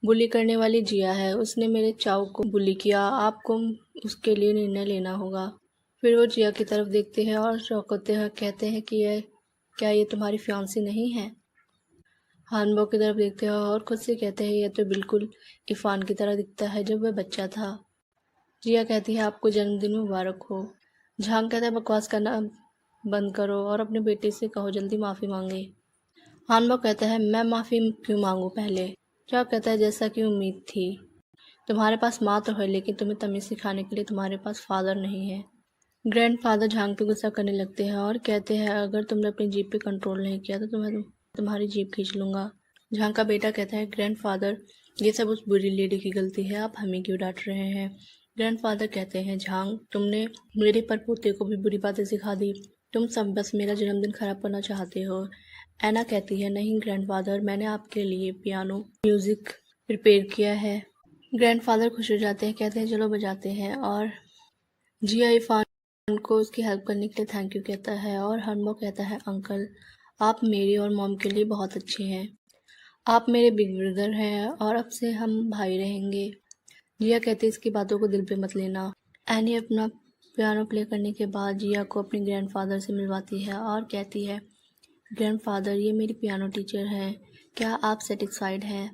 Speaker 1: बुली करने वाली जिया है, उसने मेरे चाऊ को बुली किया, आपको उसके लिए निर्णय लेना होगा। फिर वो जिया की तरफ देखते हैं और शौक होते हैं, कहते हैं कि क्या ये तुम्हारी फियांसी नहीं है। हानबो की तरफ देखते हैं और खुद से कहते हैं, यह तो बिल्कुल इरफान की तरह दिखता है जब वह बच्चा था। जिया कहती है, आपको जन्मदिन मुबारक हो। झांग कहता है, बकवास करना बंद करो और अपने बेटे से कहो जल्दी माफ़ी मांगे। हानबो कहता है, मैं माफ़ी क्यों मांगू पहले। जिया कहता है, जैसा कि उम्मीद थी। तुम्हारे पास माँ तो है, लेकिन तुम्हें तमीज़ सिखाने के लिए तुम्हारे पास फादर नहीं है। ग्रैंडफादर झांग पे गुस्सा करने लगते हैं और कहते हैं, अगर तुमने अपनी जीभ पे कंट्रोल नहीं किया तो तुम्हारी जीभ खींच लूंगा। झांग का बेटा कहता है, ग्रैंडफादर ये सब उस बुरी लेडी की गलती है, आप हमें क्यों डांट रहे हैं। ग्रैंडफादर कहते हैं, झांग तुमने मेरे परपोते को भी बुरी बातें सिखा दी, तुम सब बस मेरा जन्मदिन खराब करना चाहते हो। एना कहती है, नहीं ग्रैंडफादर, मैंने आपके लिए पियानो म्यूजिक प्रिपेयर किया है। ग्रैंडफादर खुश हो जाते हैं, कहते हैं चलो बजाते हैं। और जिया इरफान को उसकी हेल्प करने के लिए थैंक यू कहता है और हानबो कहता है, अंकल आप मेरी और मॉम के लिए बहुत अच्छे हैं, आप मेरे बिग ब्रदर हैं और अब से हम भाई रहेंगे। जिया कहती है, इसकी बातों को दिल पे मत लेना। एनी अपना पियानो प्ले करने के बाद जिया को अपने ग्रैंडफादर से मिलवाती है और कहती है, ग्रैंडफादर ये मेरी पियानो टीचर है, क्या आप सेटिस्फाइड हैं।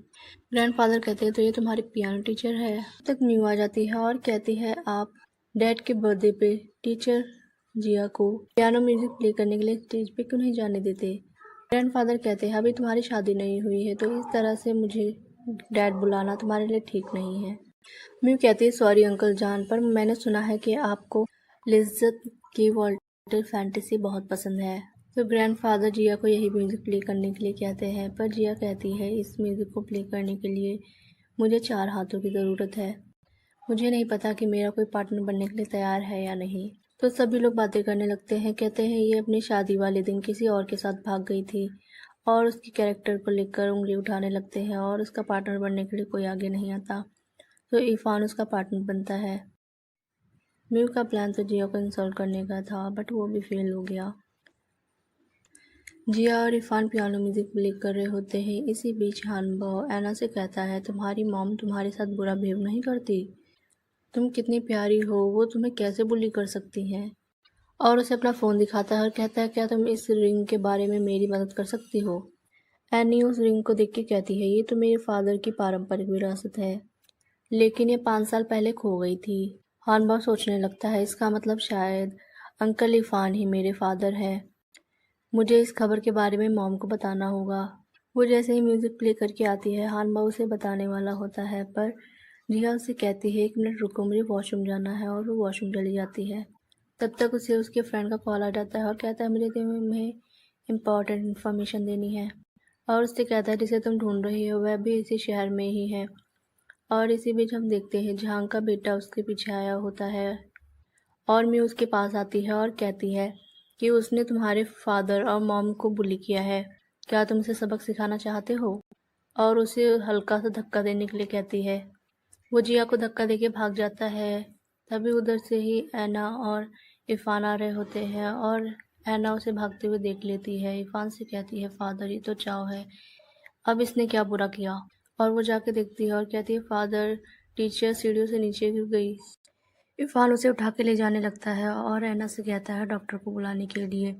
Speaker 1: ग्रैंडफादर कहते हैं, तो ये तुम्हारी पियानो टीचर है। तक न्यू आ जाती है और कहती है, आप डैड के बर्थडे पे टीचर जिया को पियानो म्यूजिक प्ले करने के लिए स्टेज पे क्यों नहीं जाने देते। ग्रैंडफादर कहते हैं, अभी तुम्हारी शादी नहीं हुई है तो इस तरह से मुझे डैड बुलाना तुम्हारे लिए ठीक नहीं है। म्यू कहती है, सॉरी अंकल जान, पर मैंने सुना है कि आपको लिज्जत की वाटर फैंटेसी बहुत पसंद है। तो ग्रैंडफादर जिया को यही म्यूज़िक प्ले करने के लिए कहते हैं, पर जिया कहती है, इस म्यूज़िक को प्ले करने के लिए मुझे 4 हाथों की ज़रूरत है, मुझे नहीं पता कि मेरा कोई पार्टनर बनने के लिए तैयार है या नहीं। तो सभी लोग बातें करने लगते हैं, कहते हैं ये अपनी शादी वाले दिन किसी और के साथ भाग गई थी और उसकी कैरेक्टर को लेकर उंगली उठाने लगते हैं और उसका पार्टनर बनने के लिए कोई आगे नहीं आता। तो इरफान उसका पार्टनर बनता है। म्यू का प्लान तो जिया को इंसल्ट करने का था, बट वो भी फेल हो गया। जिया और इरफान पियानो म्यूजिक प्ले कर रहे होते हैं। इसी बीच हानबो एना से कहता है, तुम्हारी मॉम तुम्हारे साथ बुरा बिहेव नहीं करती, तुम कितनी प्यारी हो, वो तुम्हें कैसे बुली कर सकती हैं। और उसे अपना फ़ोन दिखाता है और कहता है, क्या तुम इस रिंग के बारे में मेरी मदद कर सकती हो। एनी उस रिंग को देख के कहती है, ये तो मेरे फादर की पारंपरिक विरासत है, लेकिन ये 5 साल पहले खो गई थी। हानबो सोचने लगता है, इसका मतलब शायद अंकल इरफान ही मेरे फादर है, मुझे इस खबर के बारे में मॉम को बताना होगा। वो जैसे ही म्यूज़िक प्ले करके आती है, हानबो उसे बताने वाला होता है, पर जिया उसे कहती है, 1 मिनट रुको, मुझे वॉशरूम जाना है, और वो वॉशरूम चली जाती है। तब तक उसे उसके फ्रेंड का कॉल आ जाता है और कहता है, मुझे तुम्हें इम्पॉर्टेंट इन्फॉर्मेशन देनी है। और उससे कहता है, जिसे तुम ढूंढ रही हो वह भी इसी शहर में ही है। और इसी बीच हम देखते हैं झांग का बेटा उसके पीछे आया होता है और मैं उसके पास आती है और कहती है कि उसने तुम्हारे फादर और मॉम को बुली किया है, क्या तुम उसे सबक सिखाना चाहते हो। और उसे हल्का सा धक्का देने के लिए कहती है। वो जिया को धक्का देके भाग जाता है। तभी उधर से ही ऐना और इरफान आ रहे होते हैं और ऐना उसे भागते हुए देख लेती है। इरफान से कहती है, फादर ये तो चाव है, अब इसने क्या बुरा किया। और वो जाके देखती है और कहती है, फादर टीचर सीढ़ियों से नीचे गिर गई। इरफान उसे उठा के ले जाने लगता है और ऐना से कहता है डॉक्टर को बुलाने के लिए।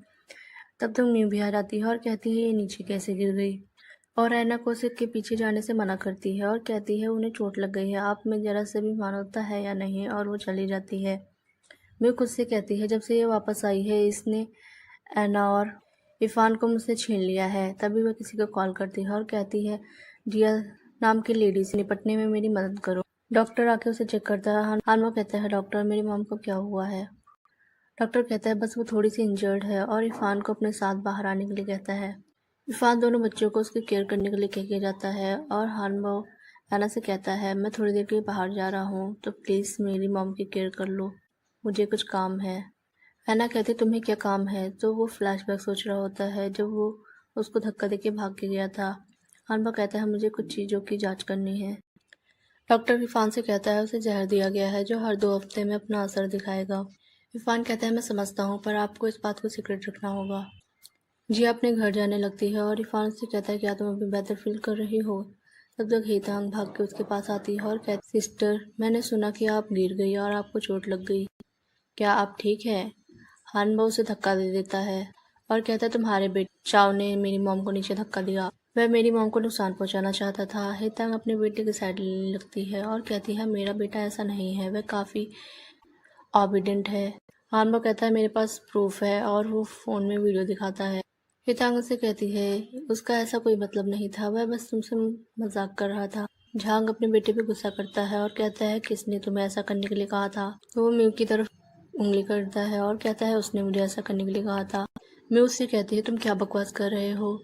Speaker 1: तब तक मीम भी आ जाती है और कहती है, ये नीचे कैसे गिर गई। और ऐना को उसे के पीछे जाने से मना करती है और कहती है, उन्हें चोट लग गई है, आप में जरा से भी मानवता है या नहीं। और वो चली जाती है। मैं खुद से कहती है, जब से ये वापस आई है इसने ऐना और इरफान को मुझसे छीन लिया है। तभी वह किसी को कॉल करती है और कहती है, जिया नाम की लेडी से निपटने में मेरी मदद करो। डॉक्टर आके उसे चेक करता है। हानबो कहता है, डॉक्टर मेरी मॉम को क्या हुआ है। डॉक्टर कहता है, बस वो थोड़ी सी इंजर्ड है। और इरफान को अपने साथ बाहर आने के लिए कहता है। इरफान दोनों बच्चों को उसकी केयर करने के लिए कह के जाता है और हानबो ऐना से कहता है, मैं थोड़ी देर के लिए बाहर जा रहा हूँ, तो प्लीज़ मेरी मॉम की केयर कर लो, मुझे कुछ काम है। ऐना कहती, तुम्हें क्या काम है। तो वो फ्लैशबैक सोच रहा होता है जब वो उसको धक्का देके भाग के गया था। हानबो कहता है, मुझे कुछ चीज़ों की जांच करनी है। डॉक्टर इरफान से कहता है, उसे जहर दिया गया है जो हर 2 हफ्ते में अपना असर दिखाएगा। इरफान कहता है, मैं समझता हूँ, पर आपको इस बात को सीक्रेट रखना होगा। जिया अपने घर जाने लगती है और इरफान से कहता है, क्या तुम अभी बेहतर फील कर रही हो। तब तक हेतांग भाग के उसके पास आती है और कहती, सिस्टर मैंने सुना कि आप गिर गई और आपको चोट लग गई, क्या आप ठीक है। हानबो उसे धक्का दे देता है और कहता है, तुम्हारे बेटे चाव ने मेरी मॉम को नीचे धक्का दिया। वह मेरी मॉम को नुकसान पहुंचाना चाहता था। हेतांग अपने बेटे की साइड लेने लगती है और कहती है मेरा बेटा ऐसा नहीं है, वह काफ़ी ऑबिडेंट है। हानबो कहता है मेरे पास प्रूफ है और वो फ़ोन में वीडियो दिखाता है। हेतांग उससे कहती है उसका ऐसा कोई मतलब नहीं था, वह बस तुमसे मजाक कर रहा था। झांग अपने बेटे पे गुस्सा करता है और कहता है किसने तुम्हें ऐसा करने के लिए कहा था। तो वो म्यू की तरफ उंगली करता है और कहता है उसने मुझे ऐसा करने के लिए कहा था। म्यू उससे कहती है तुम क्या बकवास कर रहे हो।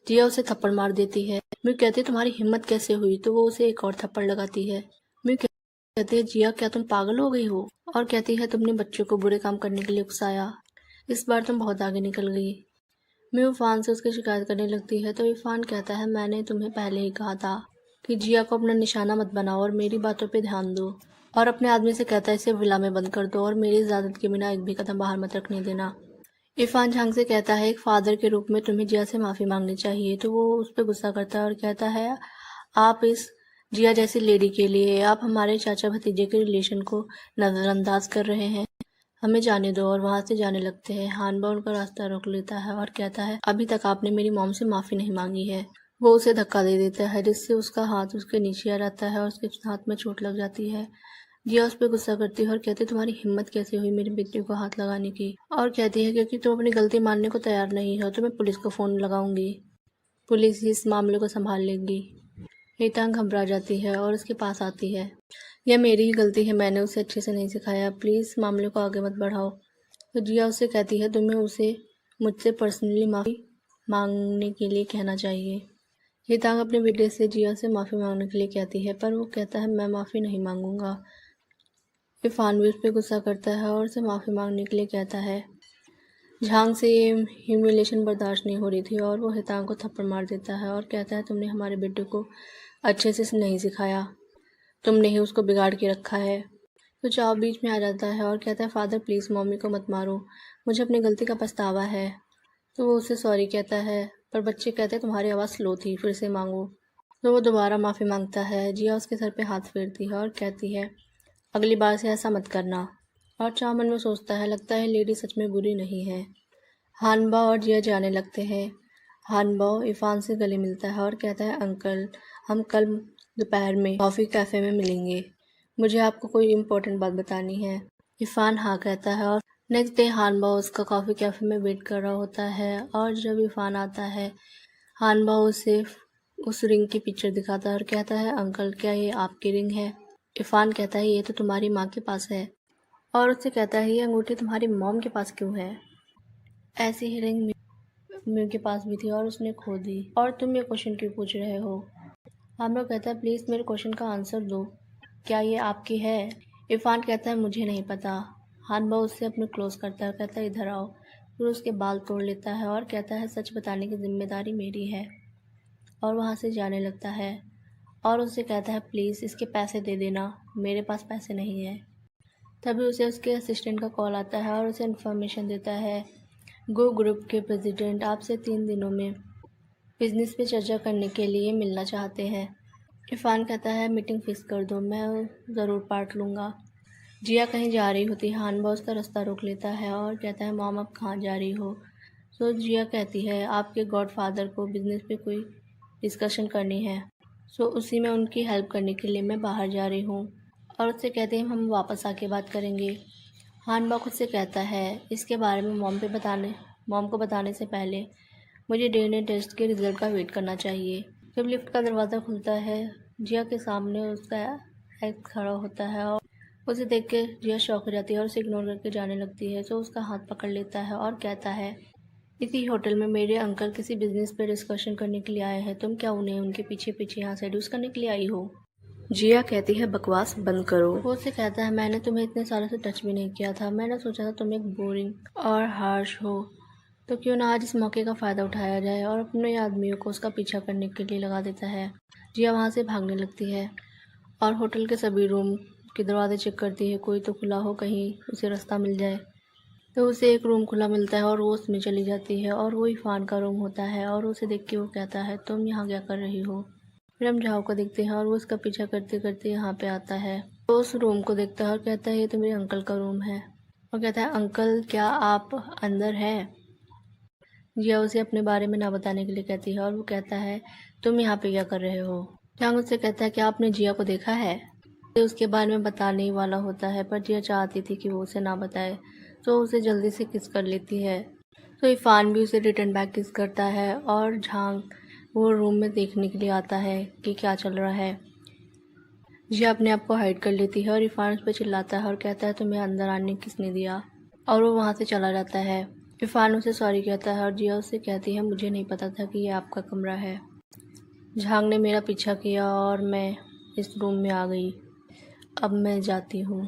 Speaker 1: जिया उसे थप्पड़ मार देती है। म्यू कहती है तुम्हारी हिम्मत कैसे हुई, तो वो उसे एक और थप्पड़ लगाती है। म्यू कहती है जिया क्या तुम पागल हो गई हो, और कहती है तुमने बच्चों को बुरे काम करने के लिए उकसाया, इस बार तुम बहुत आगे निकल गई। म्यू इरफान से उसकी शिकायत करने लगती है तो इरफान कहता है मैंने तुम्हें पहले ही कहा था कि जिया को अपना निशाना मत बनाओ और मेरी बातों पे ध्यान दो, और अपने आदमी से कहता है इसे विला में बंद कर दो और मेरी इजाज़त के बिना एक भी कदम बाहर मत रखने देना। इरफान झांग से कहता है एक फादर के रूप में तुम्हें जिया से माफ़ी मांगनी चाहिए, तो वो उस पर गुस्सा करता है और कहता है आप इस जिया जैसी लेडी के लिए आप हमारे चाचा भतीजे के रिलेशन को नज़रअंदाज कर रहे हैं, हमें जाने दो। और वहाँ से जाने लगते हैं। हानबा उनका रास्ता रोक लेता है और कहता है अभी तक आपने मेरी मॉम से माफ़ी नहीं मांगी है। वो उसे धक्का दे देता है जिससे उसका हाथ उसके नीचे आ जाता है और उसके हाथ में चोट लग जाती है। जिया उस पर गुस्सा करती है और कहती है तुम्हारी हिम्मत कैसे हुई मेरी बेटी को हाथ लगाने की, और कहती है क्योंकि तुम अपनी गलती मानने को तैयार नहीं हो तो मैं पुलिस को फ़ोन लगाऊंगी, पुलिस ही इस मामले को संभाल लेगी। हेतांग घबरा जाती है और उसके पास आती है। यह मेरी ही गलती है, मैंने उसे अच्छे से नहीं सिखाया, प्लीज़ मामले को आगे मत बढ़ाओ। तो जिया उससे कहती है तुम्हें उसे मुझसे पर्सनली माफ़ी मांगने के लिए कहना चाहिए। हेतांग अपने बेटे से जिया से माफ़ी मांगने के लिए कहती है पर वो कहता है मैं माफ़ी नहीं मांगूंगा। इरफान भी उस पर गुस्सा करता है और उसे माफ़ी मांगने के लिए कहता है। झांग से ये ह्यूमिलेशन बर्दाश्त नहीं हो रही थी और वो हेतांग को थप्पड़ मार देता है और कहता है तुमने हमारे बेटे को अच्छे से नहीं सिखाया, तुमने ही उसको बिगाड़ के रखा है। तो चाव बीच में आ जाता है और कहता है फादर प्लीज़ मम्मी को मत मारो, मुझे अपनी गलती का पछतावा है। तो वो उसे सॉरी कहता है पर बच्चे कहते हैं तुम्हारी आवाज़ स्लो थी, फिर से मांगो। तो वो दोबारा माफ़ी मांगता है। जिया उसके सर पे हाथ फेरती है और कहती है अगली बार से ऐसा मत करना। और चाव मन में सोचता है लगता है लेडी सच में बुरी नहीं है। हानबा और जिया जाने लगते हैं। हानबा इरफान से गले मिलता है और कहता है अंकल हम कल दोपहर में कॉफ़ी कैफ़े में मिलेंगे, मुझे आपको कोई इम्पोर्टेंट बात बतानी है। इरफान हाँ कहता है और नेक्स्ट डे हानबा उसका कॉफ़ी कैफ़े में वेट कर रहा होता है। और जब इरफान आता है हानबा उसे उस रिंग की पिक्चर दिखाता है और कहता है अंकल क्या ये आपकी रिंग है। इरफान कहता है ये तो तुम्हारी माँ के पास है, और उससे कहता है ये अंगूठी तुम्हारी मॉम के पास क्यों है। ऐसी ही रिंग म्यू के पास भी थी और उसने खो दी, और तुम ये क्वेश्चन क्यों पूछ रहे हो। हानबा कहता है प्लीज़ मेरे क्वेश्चन का आंसर दो, क्या ये आपकी है। इरफान कहता है मुझे नहीं पता। हानबा उससे अपने क्लोज करता है, कहता है इधर आओ, फिर उसके बाल तोड़ लेता है और कहता है सच बताने की जिम्मेदारी मेरी है, और वहाँ से जाने लगता है। और उससे कहता है प्लीज़ इसके पैसे दे देना, मेरे पास पैसे नहीं है। तभी उसे उसके असिस्टेंट का कॉल आता है और उसे इन्फॉर्मेशन देता है गो ग्रुप के प्रेसिडेंट आपसे 3 दिनों में बिजनेस पे चर्चा करने के लिए मिलना चाहते हैं। इरफान कहता है मीटिंग फिक्स कर दो, मैं ज़रूर पार्ट लूँगा। जिया कहीं जा रही होती है। हानबा उसका रास्ता रोक लेता है और कहता है मॉम आप कहाँ जा रही हो। तो जिया कहती है आपके गॉडफादर को बिजनेस पे कोई डिस्कशन करनी है, सो उसी में उनकी हेल्प करने के लिए मैं बाहर जा रही हूँ। और उससे कहते हैं हम वापस आके बात करेंगे। हानबा खुद से कहता है इसके बारे में मॉम को बताने से पहले मुझे डीएनए टेस्ट के रिजल्ट का वेट करना चाहिए। जब लिफ्ट का दरवाज़ा खुलता है जिया के सामने उसका एक्स खड़ा होता है और उसे देख के जिया शॉक हो जाती है और उसे इग्नोर करके जाने लगती है। तो उसका हाथ पकड़ लेता है और कहता है इसी होटल में मेरे अंकल किसी बिजनेस पे डिस्कशन करने के लिए आए हैं, तुम क्या उन्हें उनके पीछे पीछे यहाँ सेड्यूस करने के लिए आई हो। जिया कहती है बकवास बंद करो। वो उससे कहता है मैंने तुम्हें इतने सालों से टच भी नहीं किया था, मैंने सोचा था तुम एक बोरिंग और हार्श हो, तो क्यों ना आज इस मौके का फ़ायदा उठाया जाए, और अपने आदमियों को उसका पीछा करने के लिए लगा देता है। जिया वहाँ से भागने लगती है और होटल के सभी रूम के दरवाजे चेक करती है, कोई तो खुला हो, कहीं उसे रास्ता मिल जाए। तो उसे एक रूम खुला मिलता है और वो उसमें चली जाती है और वो इरफान का रूम होता है। और उसे देख के वो कहता है तुम यहाँ क्या कर रही हो। फिर हम झाओ को देखते हैं और वो उसका पीछा करते करते यहाँ पे आता है। तो उस रूम को देखता है और कहता है ये तो मेरे अंकल का रूम है, और कहता है अंकल क्या आप अंदर हैं। जिया उसे अपने बारे में ना बताने के लिए कहती है और वो कहता है तुम यहाँ पे क्या कर रहे हो। झांग उससे कहता है क्या आपने जिया को देखा है। वो उसके बारे में बताने ही वाला होता है पर जिया चाहती थी कि वो उसे ना बताए, तो उसे जल्दी से किस कर लेती है। तो इरफान भी उसे रिटर्न बैक किस करता है और झांग वो रूम में देखने के लिए आता है कि क्या चल रहा है। जिया अपने आप को हाइड कर लेती है और इरफान उस पर चिल्लाता है और कहता है तुम्हें अंदर आने किसने दिया, और वो वहाँ से चला जाता है। इरफान उसे सॉरी कहता है और जिया उससे कहती है मुझे नहीं पता था कि ये आपका कमरा है। झांग ने मेरा पीछा किया और मैं इस रूम में आ गई, अब मैं जाती हूँ।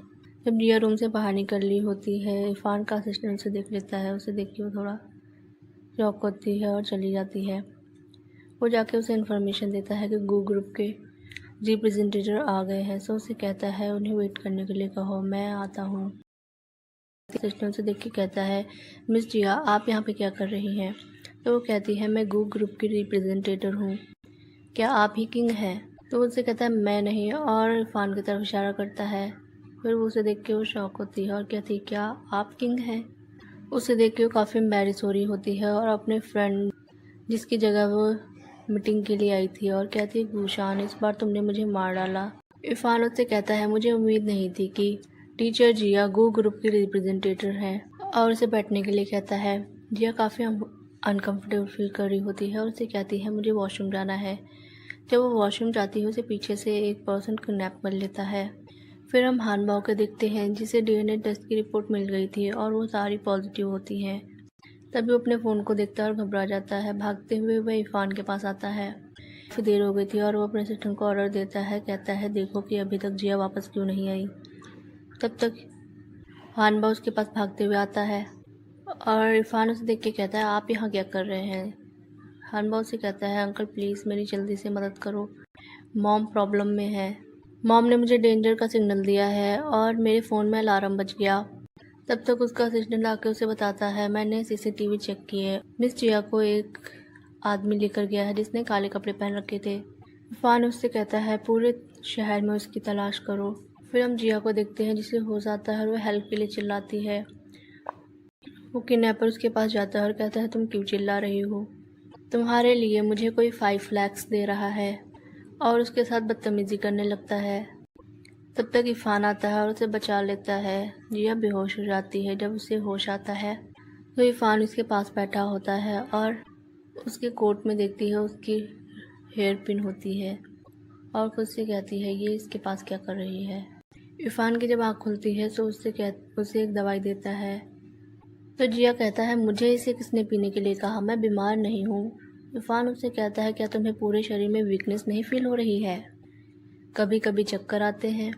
Speaker 1: जब जिया रूम से बाहर निकल ली होती है, इरफान का असिस्टेंट उसे देख लेता है। उसे देख के वो थोड़ा शॉक होती है और चली जाती है। वो जाके उसे इन्फॉर्मेशन देता है कि गू ग्रुप के रिप्रेजेंटेटिव आ गए हैं। सो उसे कहता है उन्हें वेट करने के लिए कहो, मैं आता हूँ। सिस्टम से देख के कहता है मिस जिया आप यहाँ पे क्या कर रही हैं। तो वो कहती है मैं गू ग्रुप की रिप्रेजेंटेटिव हूँ, क्या आप ही किंग हैं। तो उससे कहता है मैं नहीं, और इरफान की तरफ इशारा करता है। फिर वो उसे देख के वो शॉक होती है और कहती है क्या आप किंग हैं। उसे देख के वो काफ़ी एम्बैरेस हो रही होती है और अपने फ्रेंड जिसकी जगह वो मीटिंग के लिए आई थी और कहती है गुशान इस बार तुमने मुझे मार डाला। इरफान उससे कहता है मुझे उम्मीद नहीं थी कि टीचर जिया गो ग्रुप की रिप्रेजेंटेटिव हैं, और उसे बैठने के लिए कहता है। जिया काफ़ी अनकंफर्टेबल फील कर रही होती है और उसे कहती है मुझे वॉशरूम जाना है। जब वो वॉशरूम जाती है उसे पीछे से एक पर्सन किडनैप कर लेता है। फिर हम हानबाओ को देखते हैं जिसे डीएनए टेस्ट की रिपोर्ट मिल गई थी और वो सारी पॉजिटिव होती हैं। तभी वो अपने फ़ोन को देखता है और घबरा जाता है। भागते हुए वह इरफान के पास आता है। काफ़ी देर हो गई थी और वो अपने असिस्टेंट को ऑर्डर देता है, कहता है देखो कि अभी तक जिया वापस क्यों नहीं आई। तब तक हानबा उसके पास भागते हुए आता है और इरफान उसे देख के कहता है आप यहाँ क्या कर रहे हैं। हानबा उसे कहता है अंकल प्लीज़ मेरी जल्दी से मदद करो, मॉम प्रॉब्लम में है। मॉम ने मुझे डेंजर का सिग्नल दिया है और मेरे फ़ोन में अलार्म बज गया। तब तक उसका असिस्टेंट आके उसे बताता है मैंने सीसीटीवी चेक किए, मिस जिया को एक आदमी लेकर गया है जिसने काले कपड़े पहन रखे थे। इरफान उससे कहता है पूरे शहर में उसकी तलाश करो। फिर हम जिया को देखते हैं जिसे होश आता है और वह हेल्प के लिए चिल्लाती है। वो किडनैपर उसके पास जाता है और कहता है तुम क्यों चिल्ला रही हो, तुम्हारे लिए मुझे कोई 5 लाख दे रहा है, और उसके साथ बदतमीजी करने लगता है। तब तक इरफान आता है और उसे बचा लेता है। जिया बेहोश हो जाती है। जब उसे होश आता है तो इरफान उसके पास बैठा होता है और उसके कोट में देखती है उसकी हेयर पिन होती है और खुद से कहती है ये इसके पास क्या कर रही है। इरफान की जब आँख खुलती है तो उसे एक दवाई देता है। तो जिया कहता है मुझे इसे किसने पीने के लिए कहा, मैं बीमार नहीं हूँ। इरफान उससे कहता है क्या तुम्हें पूरे शरीर में वीकनेस नहीं फील हो रही है, कभी कभी चक्कर आते हैं।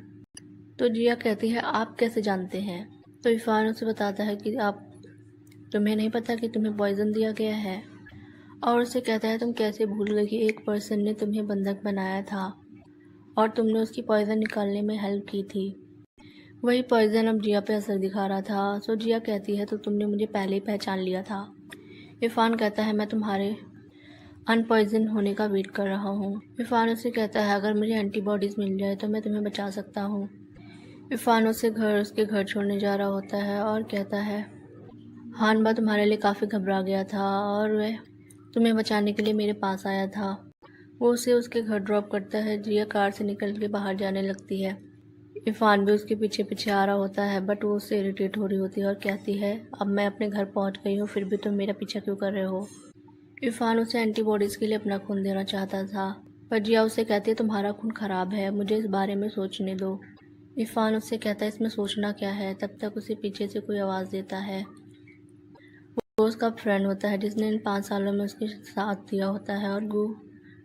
Speaker 1: तो जिया कहती है आप कैसे जानते हैं। तो इरफान उसे बताता है कि तुम्हें नहीं पता कि तुम्हें पॉइज़न दिया गया है, और उसे कहता है तुम कैसे भूल गए कि एक पर्सन ने तुम्हें बंधक बनाया था और तुमने उसकी पॉइज़न निकालने में हेल्प की थी। वही पॉइज़न अब जिया पे असर दिखा रहा था। सो जिया कहती है तो तुमने मुझे पहले ही पहचान लिया था। इरफान कहता है मैं तुम्हारे अनपॉइजन होने का वेट कर रहा हूँ। इरफान उससे कहता है अगर मुझे एंटीबॉडीज़ मिल जाए तो मैं तुम्हें बचा सकता हूँ। इरफान उसके घर छोड़ने जा रहा होता है और कहता है हानबा तुम्हारे लिए काफ़ी घबरा गया था और वह तुम्हें बचाने के लिए मेरे पास आया था। वो उसे उसके घर ड्रॉप करता है। जिया कार से निकल के बाहर जाने लगती है। इरफान भी उसके पीछे पीछे आ रहा होता है बट वो उससे इरिटेट हो रही होती है और कहती है अब मैं अपने घर पहुंच गई हूँ फिर भी तुम मेरा पीछा क्यों कर रहे हो। इरफान उसे एंटीबॉडीज़ के लिए अपना खून देना चाहता था पर जिया उसे कहती है तुम्हारा खून ख़राब है, मुझे इस बारे में सोचने दो। इरफान उससे कहता है इसमें सोचना क्या है। तब तक उसे पीछे से कोई आवाज़ देता है। वो उसका फ्रेंड होता है जिसने इन 5 सालों में उसके साथ दिया होता है और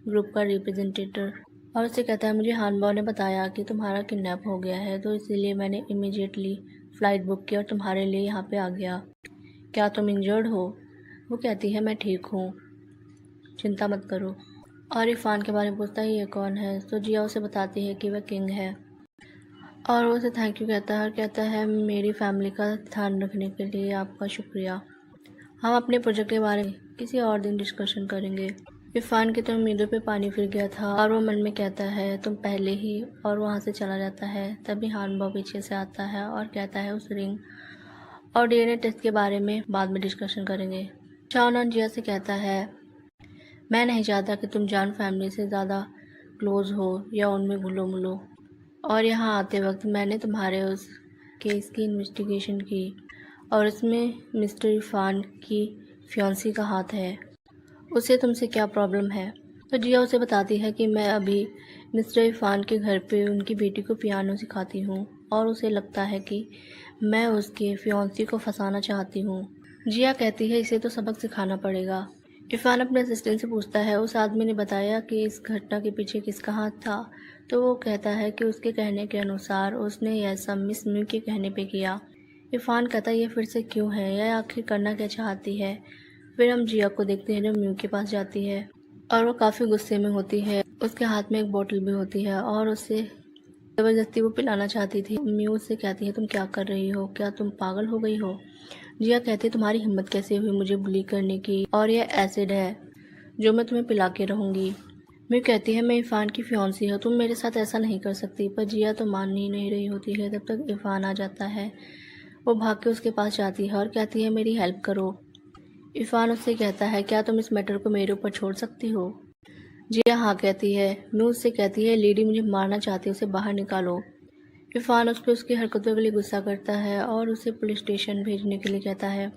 Speaker 1: ग्रुप का रिप्रेजेंटेटिव, और उसे कहता है मुझे हानबा ने बताया कि तुम्हारा किडनैप हो गया है तो इसीलिए मैंने इमीडिएटली फ़्लाइट बुक की और तुम्हारे लिए यहाँ पे आ गया। क्या तुम इंजर्ड हो। वो कहती है मैं ठीक हूँ, चिंता मत करो। और इरफान के बारे में पूछता है ये कौन है। तो जिया उसे बताती है कि वह किंग है और वो उसे थैंक यू कहता है और कहता है मेरी फैमिली का ध्यान रखने के लिए आपका शुक्रिया। हम अपने प्रोजेक्ट के बारे में किसी और दिन डिस्कशन करेंगे। इरफान की तो उम्मीदों पे पानी फिर गया था और वो मन में कहता है तुम पहले ही, और वहाँ से चला जाता है। तभी हानबा पीछे से आता है और कहता है उस रिंग और डीएनए टेस्ट के बारे में बाद में डिस्कशन करेंगे। शाओनान जिया से कहता है, मैं नहीं चाहता कि तुम जान फैमिली से ज़्यादा क्लोज हो या उनमें घुलो मिलो, और यहाँ आते वक्त मैंने तुम्हारे उस केस की इन्वेस्टिगेशन की और इसमें मिस्टर इरफान की फियांसी का हाथ है। उसे तुमसे क्या प्रॉब्लम है? तो जिया उसे बताती है कि मैं अभी मिस्टर इरफान के घर पे उनकी बेटी को पियानो सिखाती हूँ और उसे लगता है कि मैं उसके फियांसी को फंसाना चाहती हूँ। जिया कहती है, इसे तो सबक सिखाना पड़ेगा। इरफान अपने असिस्टेंट से पूछता है, उस आदमी ने बताया कि इस घटना के पीछे किसका हाथ था? तो वो कहता है कि उसके कहने के अनुसार उसने ऐसा मिस म्यू के कहने पे किया। इरफान कहता है, ये फिर से क्यों है, यह आखिर करना क्या चाहती है? फिर हम जिया को देखते हैं जो म्यू के पास जाती है और वो काफ़ी गुस्से में होती है। उसके हाथ में एक बोतल भी होती है और उसे ज़बरदस्ती वो पिलाना चाहती थी। म्यू उससे कहती है, तुम क्या कर रही हो, क्या तुम पागल हो गई हो? जिया कहती है, तुम्हारी हिम्मत कैसे हुई मुझे बुली करने की, और यह एसिड है जो मैं तुम्हें पिला के रहूँगी। म्यू कहती है, मैं इरफान की फियांसी हूँ, तुम मेरे साथ ऐसा नहीं कर सकती। पर जिया तो मान ही नहीं रही होती है। तब तक इरफान आ जाता है। वो भाग के उसके पास जाती है और कहती है, मेरी हेल्प करो। इरफान उससे कहता है, क्या तुम इस मैटर को मेरे ऊपर छोड़ सकती हो? जिया हाँ कहती है। म्यू उससे कहती है, लेडी मुझे मारना चाहती है, उसे बाहर निकालो। इरफान उस पर उसकी हरकतों के लिए गुस्सा करता है और उसे पुलिस स्टेशन भेजने के लिए कहता है।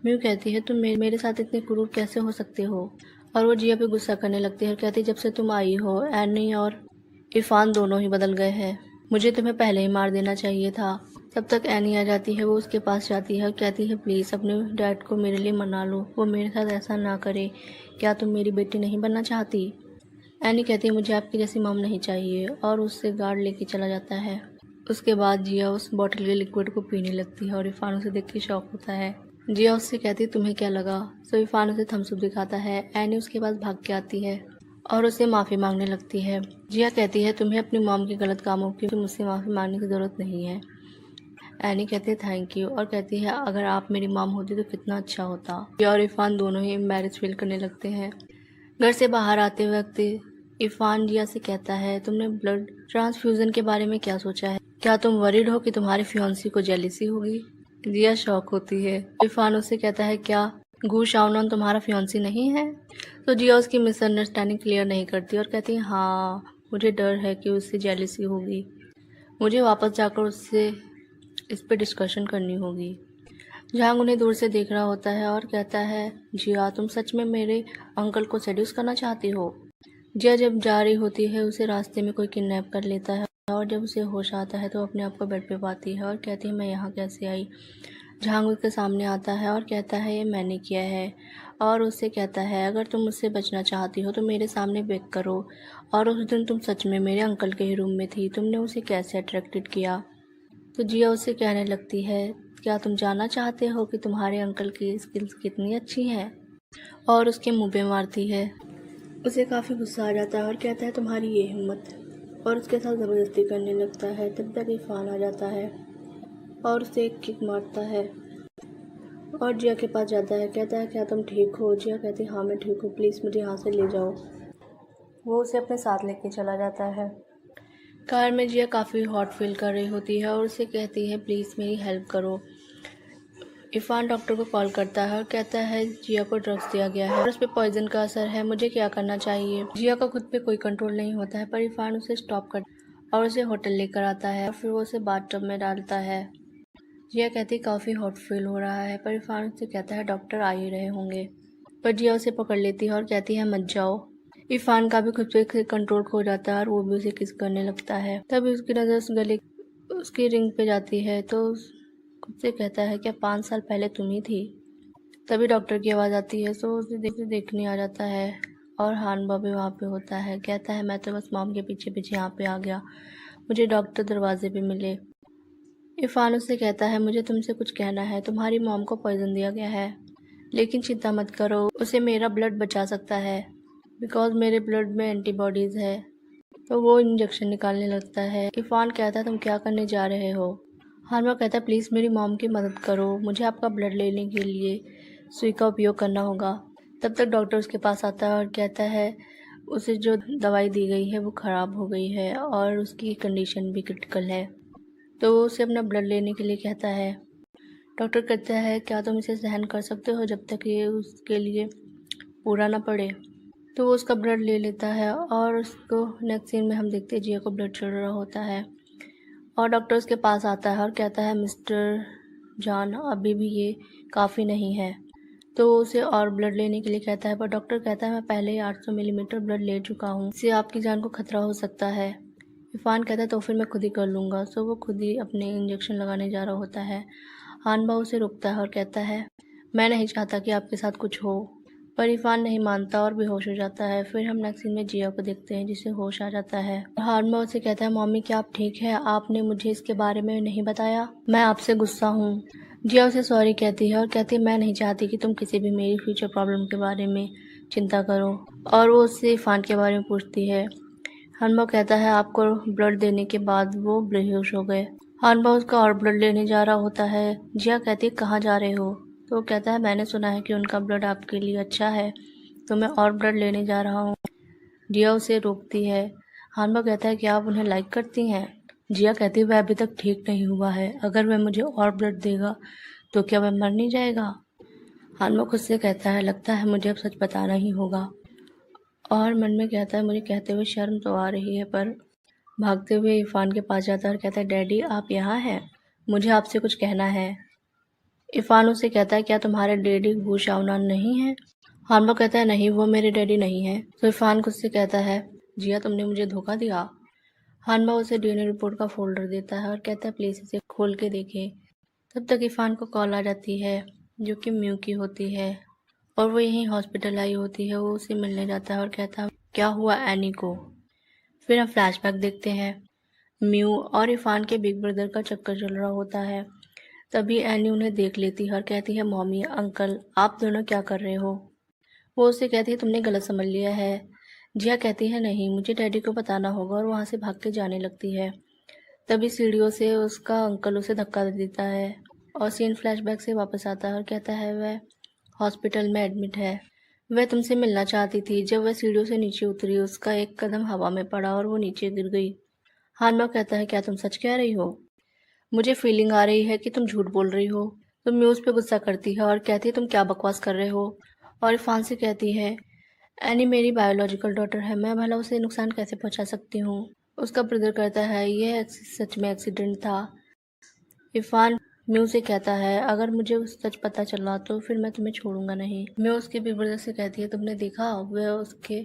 Speaker 1: म्यू कहती है, तुम मेरे साथ इतने क्रूर कैसे हो सकते हो? और वो जिया पे गुस्सा करने लगती है और कहती है, जब से तुम आई हो एनी और इरफान दोनों ही बदल गए हैं। मुझे तुम्हें पहले ही मार देना चाहिए था। तब तक एनी आ जाती है। वो उसके पास जाती है और कहती है, प्लीज़ अपने डैड को मेरे लिए मना लो, वो मेरे साथ ऐसा ना करे। क्या तुम मेरी बेटी नहीं बनना चाहती? एनी कहती है, मुझे आपकी जैसी मॉम नहीं चाहिए, और उससे गार्ड लेके चला जाता है। उसके बाद जिया उस बॉटल के लिक्विड को पीने लगती है और इरफान उसे देख के शॉक होता है। जिया उससे कहती है, तुम्हें क्या लगा? तो इरफान उसे थम्स अप दिखाता है। एनी उसके पास भाग के आती है और उसे माफ़ी मांगने लगती है। जिया कहती है, तुम्हें अपनी मॉम के गलत कामों की मुझसे माफ़ी मांगने की ज़रूरत नहीं है। एनी कहती है, थैंक यू, और कहती है, अगर आप मेरी मॉम होती तो कितना अच्छा होता। जिया और इरफान दोनों ही एम्बैरेस फील करने लगते हैं। घर से बाहर आते वक्त इरफान जिया से कहता है, तुमने ब्लड ट्रांसफ्यूज़न के बारे में क्या सोचा है? क्या तुम वरीड हो कि तुम्हारे फियांसी को जेलिसी होगी? जिया शॉक होती है। इरफान उससे कहता है, क्या गू शाओनान तुम्हारा फियांसी नहीं है? तो जिया उसकी मिसअंडरस्टैंडिंग क्लियर नहीं करती और कहती है, हाँ मुझे डर है कि उससे जेलिसी होगी, मुझे वापस जाकर उससे इस पर डिस्कशन करनी होगी। जहांग उन्हें दूर से देख रहा होता है और कहता है, जिया तुम सच में मेरे अंकल को सेड्यूस करना चाहती हो? जिया जब जा रही होती है उसे रास्ते में कोई किडनैप कर लेता है और जब उसे होश आता है तो अपने आप को बेड पे पाती है और कहती है, मैं यहाँ कैसे आई? जहांग उसके सामने आता है और कहता है, ये मैंने किया है, और उससे कहता है, अगर तुम मुझसे बचना चाहती हो तो मेरे सामने बेक करो। और उस दिन तुम सच में मेरे अंकल के ही रूम में थी, तुमने उसे कैसे अट्रैक्टेड किया? तो जिया उससे कहने लगती है, क्या तुम जानना चाहते हो कि तुम्हारे अंकल की स्किल्स कितनी अच्छी हैं? और उसके मुंह पे मारती है। उसे काफ़ी गुस्सा आ जाता है और कहता है, तुम्हारी ये हिम्मत, और उसके साथ ज़बरदस्ती करने लगता है। तब तक इरफान आ जाता है और उसे एक किक मारता है और जिया के पास जाता है। कहता है, क्या तुम ठीक हो? जिया कहती है, हाँ मैं ठीक हूँ, प्लीज़ मुझे यहाँ से ले जाओ। वो उसे अपने साथ लेके चला जाता है। कार में जिया काफ़ी हॉट फील कर रही होती है और उसे कहती है, प्लीज़ मेरी हेल्प करो। इरफान डॉक्टर को कॉल करता है और कहता है, जिया को ड्रग्स दिया गया है और उस पर पॉइजन का असर है, मुझे क्या करना चाहिए? जिया का खुद पे कोई कंट्रोल नहीं होता है, पर इरफान उसे स्टॉप कर और उसे होटल लेकर आता है और फिर वो उसे बाथटब में डालता है। जिया कहती, काफ़ी हॉट फील हो रहा है, पर इरफान उससे कहता है, डॉक्टर आ ही रहे होंगे। पर जिया उसे पकड़ लेती है और कहती है, मत जाओ। इरफान का भी खुद पे कंट्रोल खो जाता है और वो भी उसे किस करने लगता है। तभी उसकी नज़र उस गले उसकी रिंग पे जाती है तो खुद से कहता है, क्या 5 साल पहले तुम ही थी? तभी डॉक्टर की आवाज़ आती है तो उसे देखने आ जाता है और हानबा भी वहाँ पे होता है। कहता है, मैं तो बस मॉम के पीछे पीछे यहाँ पे आ गया, मुझे डॉक्टर दरवाजे पे मिले। इरफान उससे कहता है, मुझे तुमसे कुछ कहना है, तुम्हारी मॉम को पॉइजन दिया गया है, लेकिन चिंता मत करो, उसे मेरा ब्लड बचा सकता है, बिकॉज मेरे ब्लड में एंटीबॉडीज़ है। तो वो इंजेक्शन निकालने लगता है। इरफान कहता है, तुम क्या करने जा रहे हो? हानमा कहता है, प्लीज़ मेरी मॉम की मदद करो, मुझे आपका ब्लड लेने के लिए सुई का उपयोग करना होगा। तब तक डॉक्टर उसके पास आता है और कहता है, उसे जो दवाई दी गई है वो ख़राब हो गई है और उसकी कंडीशन भी क्रिटिकल है। तो वो उसे अपना ब्लड लेने के लिए कहता है। डॉक्टर कहता है क्या तुम इसे सहन कर सकते हो जब तक ये उसके लिए पूरा ना पड़े। तो वो उसका ब्लड ले लेता है और उसको नेक्स्ट सीन में हम देखते हैं जिया को ब्लड चढ़ रहा होता है और डॉक्टर उसके पास आता है और कहता है मिस्टर जॉन अभी भी ये काफ़ी नहीं है। तो वो उसे और ब्लड लेने के लिए कहता है पर डॉक्टर कहता है मैं पहले ही 800 मिलीमीटर ब्लड ले चुका हूँ, इससे आपकी जान को खतरा हो सकता है। इरफान कहता है तो फिर मैं खुद ही कर लूँगा। सो वो खुद ही अपने इंजेक्शन लगाने जा रहा होता है। हानबा उसे रुकता है और कहता है मैं नहीं चाहता कि आपके साथ कुछ हो, पर इरफान नहीं मानता और बेहोश हो जाता है। फिर हम नेक्स्ट सीन में जिया को देखते हैं जिसे होश आ जाता है। हानबा उसे कहता है मम्मी क्या आप ठीक है, आपने मुझे इसके बारे में नहीं बताया, मैं आपसे गुस्सा हूँ। जिया उसे सॉरी कहती है और कहती है मैं नहीं चाहती कि तुम किसी भी मेरी फ्यूचर प्रॉब्लम के बारे में चिंता करो। और वो उससे इरफान के बारे में पूछती है। हानबा कहता है आपको ब्लड देने के बाद वो बेहोश हो गए। हानबा उसका और ब्लड लेने जा रहा होता है। जिया कहती है कहाँ जा रहे हो। तो वो कहता है मैंने सुना है कि उनका ब्लड आपके लिए अच्छा है तो मैं और ब्लड लेने जा रहा हूँ। जिया उसे रोकती है। हानबा कहता है कि आप उन्हें लाइक करती हैं। जिया कहती है वह अभी तक ठीक नहीं हुआ है, अगर वह मुझे और ब्लड देगा तो क्या वह मर नहीं जाएगा। हानबा खुद से कहता है लगता है मुझे अब सच बताना ही होगा और मन में कहता है मुझे कहते हुए शर्म तो आ रही है, पर भागते हुए इरफान के पास जाता है और कहता है डैडी आप यहाँ हैं, मुझे आपसे कुछ कहना है। इरफान उसे कहता है क्या तुम्हारे डैडी भूषावनान नहीं है। हानबा कहता है नहीं वो मेरे डैडी नहीं है। तो इरफान खुद से कहता है जिया तुमने मुझे धोखा दिया। हानबा उसे डीएनए रिपोर्ट का फोल्डर देता है और कहता है प्लीज़ इसे खोल के देखें। तब तक इरफान को कॉल आ जाती है जो कि म्यू की होती है और वो यहीं हॉस्पिटल आई होती है। वो उसे मिलने जाता है और कहता है क्या हुआ एनी को। फिर हम फ्लैशबैक देखते हैं। म्यू और इरफान के बिग ब्रदर का चक्कर चल रहा होता है। तभी एनी उन्हें देख लेती है और कहती है मम्मी अंकल आप दोनों क्या कर रहे हो। वो उससे कहती है तुमने गलत समझ लिया है। जिया कहती है नहीं मुझे डैडी को बताना होगा और वहाँ से भाग के जाने लगती है। तभी सीढ़ियों से उसका अंकल उसे धक्का दे देता है और सीन फ्लैशबैक से वापस आता है और कहता है वह हॉस्पिटल में एडमिट है। वह तुमसे मिलना चाहती थी। जब वह सीढ़ियों से नीचे उतरी उसका एक कदम हवा में पड़ा और वो नीचे गिर गई। हानबा कहता है क्या तुम सच कह रही हो, मुझे फीलिंग आ रही है कि तुम झूठ बोल रही हो। तो म्यूज पे गुस्सा करती है और कहती है तुम क्या बकवास कर रहे हो। और इरफान से कहती है एनी मेरी बायोलॉजिकल डॉटर है, मैं भला उसे नुकसान कैसे पहुंचा सकती हूँ। उसका ब्रदर कहता है यह सच में एक्सीडेंट था। इरफान म्यू से कहता है अगर मुझे सच पता चला तो फिर मैं तुम्हें छोड़ूंगा नहीं। म्यू उसके बिग ब्रदर से कहती है तुमने देखा वह उसके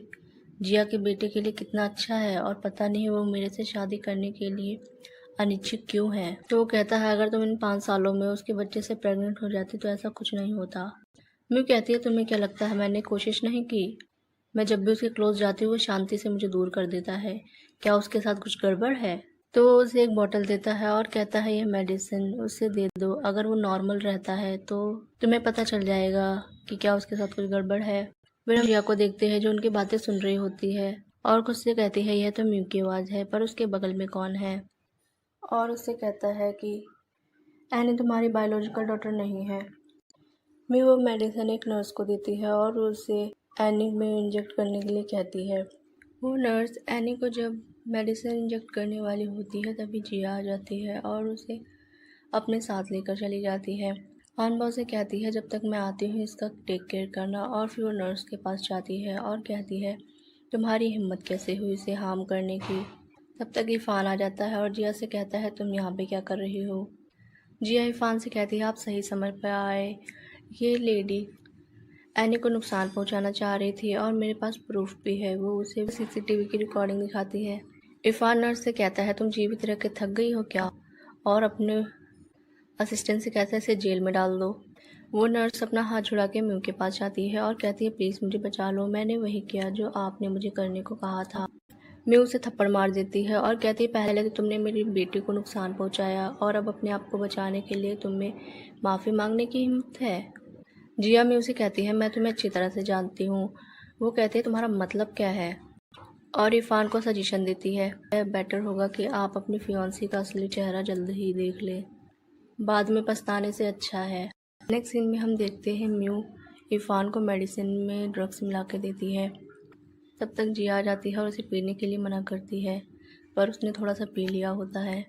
Speaker 1: जिया के बेटे के लिए कितना अच्छा है और पता नहीं वो मेरे से शादी करने के लिए अनिच्छुक क्यों है। तो वो कहता है अगर तुम इन 5 सालों में उसके बच्चे से प्रेग्नेंट हो जाती तो ऐसा कुछ नहीं होता। म्यू कहती है तुम्हें क्या लगता है मैंने कोशिश नहीं की। मैं जब भी उसके क्लोज जाती हूँ वो शांति से मुझे दूर कर देता है, क्या उसके साथ कुछ गड़बड़ है। तो वो उसे एक बोतल देता है और कहता है यह मेडिसिन उसे दे दो, अगर वो नॉर्मल रहता है तो तुम्हें पता चल जाएगा कि क्या उसके साथ कुछ गड़बड़ है। फिर हम जिया को देखते हैं जो उनकी बातें सुन रही होती है और खुद से कहती है यह तो म्यू की आवाज़ है, पर उसके बगल में कौन है। और उससे कहता है कि एनी तुम्हारी बायोलॉजिकल डॉटर नहीं है। म्यू वो मेडिसिन एक नर्स को देती है और उसे एनी में इंजेक्ट करने के लिए कहती है। वो नर्स एनी को जब मेडिसिन इंजेक्ट करने वाली होती है तभी जिया आ जाती है और उसे अपने साथ लेकर चली जाती है। हानबा उसे कहती है जब तक मैं आती हूँ इसका टेक केयर करना। और फिर वो नर्स के पास जाती है और कहती है तुम्हारी हिम्मत कैसे हुई इसे हार्म करने की। तब तक इरफान आ जाता है और जिया से कहता है तुम यहाँ पे क्या कर रही हो। जिया इरफान से कहती है आप सही समय पर आए, ये लेडी एनी को नुकसान पहुंचाना चाह रही थी और मेरे पास प्रूफ भी है। वो उसे सीसीटीवी की रिकॉर्डिंग दिखाती है। इरफान नर्स से कहता है तुम जीवित रह के थक गई हो क्या, और अपने असिस्टेंट से कहता है इसे जेल में डाल दो। वो नर्स अपना हाथ छुड़ा के म्यू के पास जाती है और कहती है प्लीज़ मुझे बचा लो, मैंने वही किया जो आपने मुझे करने को कहा था। म्यू उसे थप्पड़ मार देती है और कहती है पहले तो तुमने मेरी बेटी को नुकसान पहुंचाया और अब अपने आप को बचाने के लिए तुम्हें माफ़ी मांगने की हिम्मत है। जिया म्यू से कहती है मैं तुम्हें अच्छी तरह से जानती हूँ। वो कहती है तुम्हारा मतलब क्या है। और इरफान को सजेशन देती है बेटर होगा कि आप अपनी फियांसी का असली चेहरा जल्द ही देख लें, बाद में पछताने से अच्छा है। नेक्स्ट सीन में हम देखते हैं म्यू इरफान को मेडिसिन में ड्रग्स मिला के देती है। तब तक जिया आ जाती है और उसे पीने के लिए मना करती है, पर उसने थोड़ा सा पी लिया होता है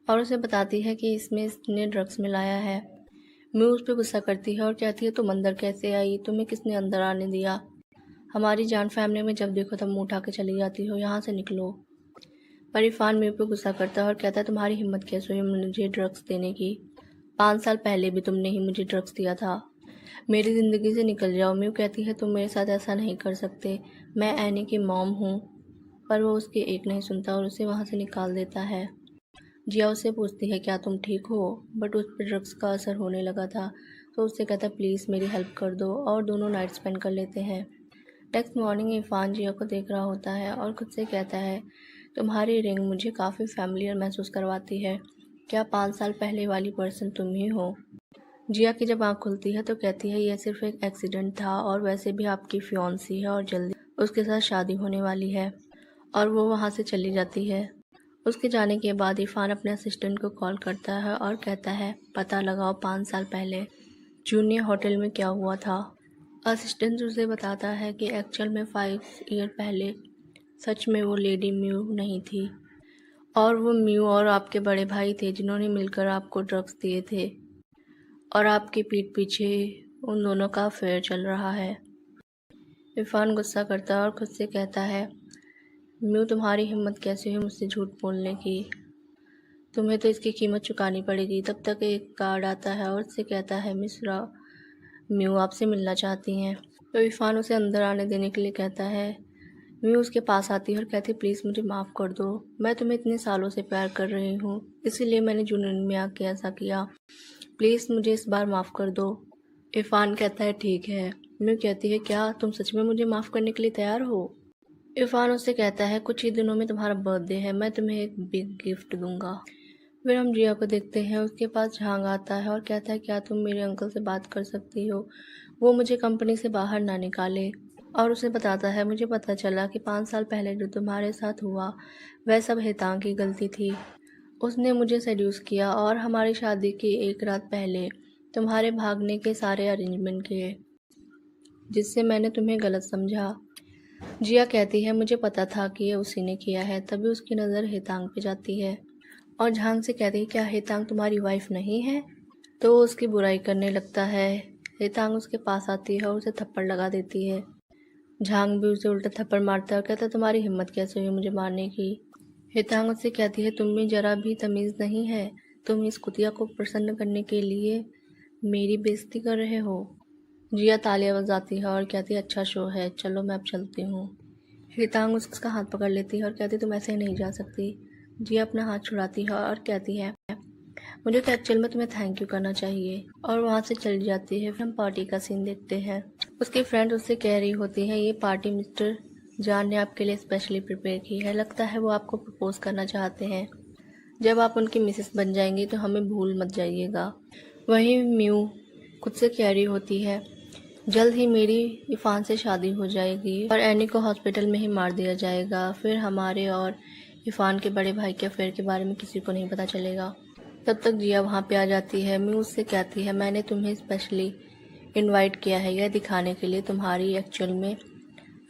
Speaker 1: और उसे बताती है कि इसमें इसने ड्रग्स मिलाया है। म्यू उस पर गुस्सा करती है और कहती है तुम अंदर कैसे आई, तुम्हें किसने अंदर आने दिया? हमारी जान फैमिली में जब देखो तब मुंह उठा के चली जाती हो, यहाँ से निकलो। पर इरफान म्यू पे गुस्सा करता है और कहता है तुम्हारी हिम्मत कैसे हुई मुझे ड्रग्स देने की? 5 साल पहले भी तुमने ही मुझे ड्रग्स दिया था, मेरी ज़िंदगी से निकल जाओ। म्यू कहती है तुम मेरे साथ ऐसा नहीं कर सकते, मैं एनी की मॉम हूँ। पर वो उसकी एक नहीं सुनता और उसे वहाँ से निकाल देता है। जिया उससे पूछती है क्या तुम ठीक हो, बट उस पर ड्रग्स का असर होने लगा था, तो उससे कहता है प्लीज़ मेरी हेल्प कर दो, और दोनों नाइट स्पेंड कर लेते हैं। नेक्स्ट मॉर्निंग इरफान जिया को देख रहा होता है और खुद से कहता है तुम्हारी रिंग मुझे काफ़ी फैमिलियर महसूस करवाती है, क्या 5 साल पहले वाली पर्सन तुम ही हो? जिया की जब आँख खुलती है तो कहती है यह सिर्फ एक एक्सीडेंट था, और वैसे भी आपकी फियांसी है और जल्दी उसके साथ शादी होने वाली है। और वो वहाँ से चली जाती है। उसके जाने के बाद इरफान अपने असिस्टेंट को कॉल करता है और कहता है पता लगाओ 5 साल पहले जूनियर होटल में क्या हुआ था। असिस्टेंट उसे बताता है कि एक्चुअल में 5 ईयर पहले सच में वो लेडी म्यू नहीं थी, और वो म्यू और आपके बड़े भाई थे जिन्होंने मिलकर आपको ड्रग्स दिए थे, और आपकी पीठ पीछे उन दोनों का अफेयर चल रहा है। इरफान गुस्सा करता है और खुद से कहता है म्यू तुम्हारी हिम्मत कैसे हुई मुझसे झूठ बोलने की, तुम्हें तो इसकी कीमत चुकानी पड़ेगी। तब तक एक गार्ड आता है और उससे कहता है मिश्रा म्यू आपसे मिलना चाहती हैं। तो इरफान उसे अंदर आने देने के लिए कहता है। म्यू उसके पास आती है और कहती है प्लीज़ मुझे माफ़ कर दो, मैं तुम्हें इतने सालों से प्यार कर रही हूँ, इसीलिए मैंने जुनून में आके ऐसा किया, प्लीज़ मुझे इस बार माफ़ कर दो। इरफान कहता है ठीक है। म्यू कहती है क्या तुम सच में मुझे माफ़ करने के लिए तैयार हो? इरफान उससे कहता है कुछ ही दिनों में तुम्हारा बर्थडे है, मैं तुम्हें एक बिग गिफ्ट दूंगा। फिर हम जिया को देखते हैं, उसके पास झांग आता है और कहता है क्या तुम मेरे अंकल से बात कर सकती हो, वो मुझे कंपनी से बाहर ना निकाले। और उसे बताता है मुझे पता चला कि 5 साल पहले जो तुम्हारे साथ हुआ वह सब हेतांग की गलती थी, उसने मुझे सेड्यूस किया और हमारी शादी की एक रात पहले तुम्हारे भागने के सारे अरेंजमेंट किए, जिससे मैंने तुम्हें गलत समझा। जिया कहती है मुझे पता था कि ये उसी ने किया है। तभी उसकी नज़र हेतांग पे जाती है और झांग से कहती है क्या हेतांग तुम्हारी वाइफ नहीं है? तो वो उसकी बुराई करने लगता है। हेतांग उसके पास आती है और उसे थप्पड़ लगा देती है। झांग भी उसे उल्टा थप्पड़ मारता है और कहता है तुम्हारी हिम्मत कैसे हुई मुझे मारने की? हेतांग उससे कहती है तुम में जरा भी तमीज़ नहीं है, तुम इस कुतिया को प्रसन्न करने के लिए मेरी बेइज्जती कर रहे हो। जिया तालियां बजाती है और कहती है अच्छा शो है, चलो मैं अब चलती हूँ। हेतांग उसका हाथ पकड़ लेती है और कहती तुम ऐसे नहीं जा सकती। जिया अपना हाथ छुड़ाती है और कहती है मुझे तो एक्चुअल में तुम्हें थैंक यू करना चाहिए, और वहाँ से चली जाती है। फिर हम पार्टी का सीन देखते हैं। उसकी फ्रेंड उससे कह रही होती है ये पार्टी मिस्टर जान ने आपके लिए स्पेशली प्रिपेयर की है, लगता है वो आपको प्रपोज करना चाहते हैं, जब आप उनकी मिसेस बन जाएंगी तो हमें भूल मत जाइएगा। वहीं म्यू खुद से कह रही होती है जल्द ही मेरी इरफान से शादी हो जाएगी और एनी को हॉस्पिटल में ही मार दिया जाएगा, फिर हमारे और इरफान के बड़े भाई के अफेयर के बारे में किसी को नहीं पता चलेगा। तब तक जिया वहाँ पे आ जाती है। म्यू उससे कहती है मैंने तुम्हें स्पेशली इनवाइट किया है यह दिखाने के लिए तुम्हारी एक्चुअल में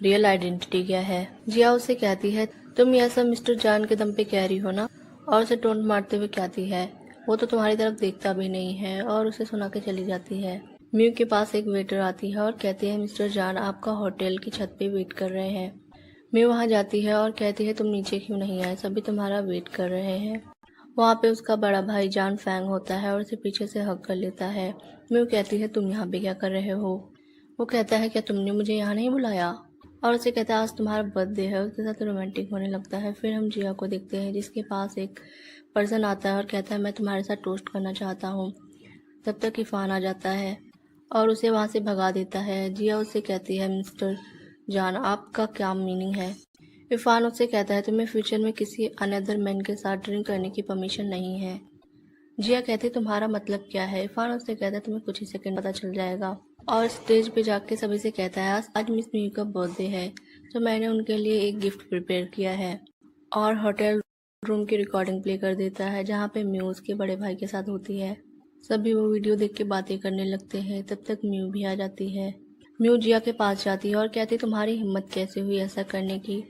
Speaker 1: रियल आइडेंटिटी क्या है। जिया उससे कहती है तुम यह सब मिस्टर जान के दम पे कह रही हो ना, और उसे टोंट मारते हुए कहती है वो तो तुम्हारी तरफ देखता भी नहीं है, और उसे सुना के चली जाती है। म्यू के पास एक वेटर आती है और कहती है मिस्टर जान आपका होटल की छत पे वेट कर रहे हैं। म्यू वहाँ जाती है और कहती है तुम नीचे क्यों नहीं आए, सभी तुम्हारा वेट कर रहे हैं। वहाँ पे उसका बड़ा भाई जान फैंग होता है और उसे पीछे से हक कर लेता है। म्यू कहती है तुम यहाँ पे क्या कर रहे हो? वो कहता है क्या तुमने मुझे यहाँ नहीं बुलाया? और उसे कहता है आज तुम्हारा बर्थडे है। उसके साथ रोमांटिक होने लगता है। फिर हम जिया को देखते हैं जिसके पास एक पर्सन आता है और कहता है मैं तुम्हारे साथ टोस्ट करना चाहता हूँ। तब तक इरफान आ जाता है और उसे वहाँ से भगा देता है। जिया उससे कहती है मिस्टर जान आपका क्या मीनिंग है? इरफान उससे कहता है तुम्हें फ्यूचर में किसी अनदर मैन के साथ ड्रिंक करने की परमिशन नहीं है। जिया कहती तुम्हारा मतलब क्या है? इरफान उससे कहता है तुम्हें कुछ ही सेकंड पता चल जाएगा, और स्टेज पे जाके सभी से कहता है आज मिस म्यू का बर्थडे है तो मैंने उनके लिए एक गिफ्ट प्रिपेयर किया है, और होटल रूम की रिकॉर्डिंग प्ले कर देता है जहाँ पे म्यू उसके बड़े भाई के साथ होती है। सभी वो वीडियो देख के बातें करने लगते हैं। तब तक म्यू भी आ जाती है। म्यू जिया के पास जाती है और कहती तुम्हारी हिम्मत कैसे हुई ऐसा करने की?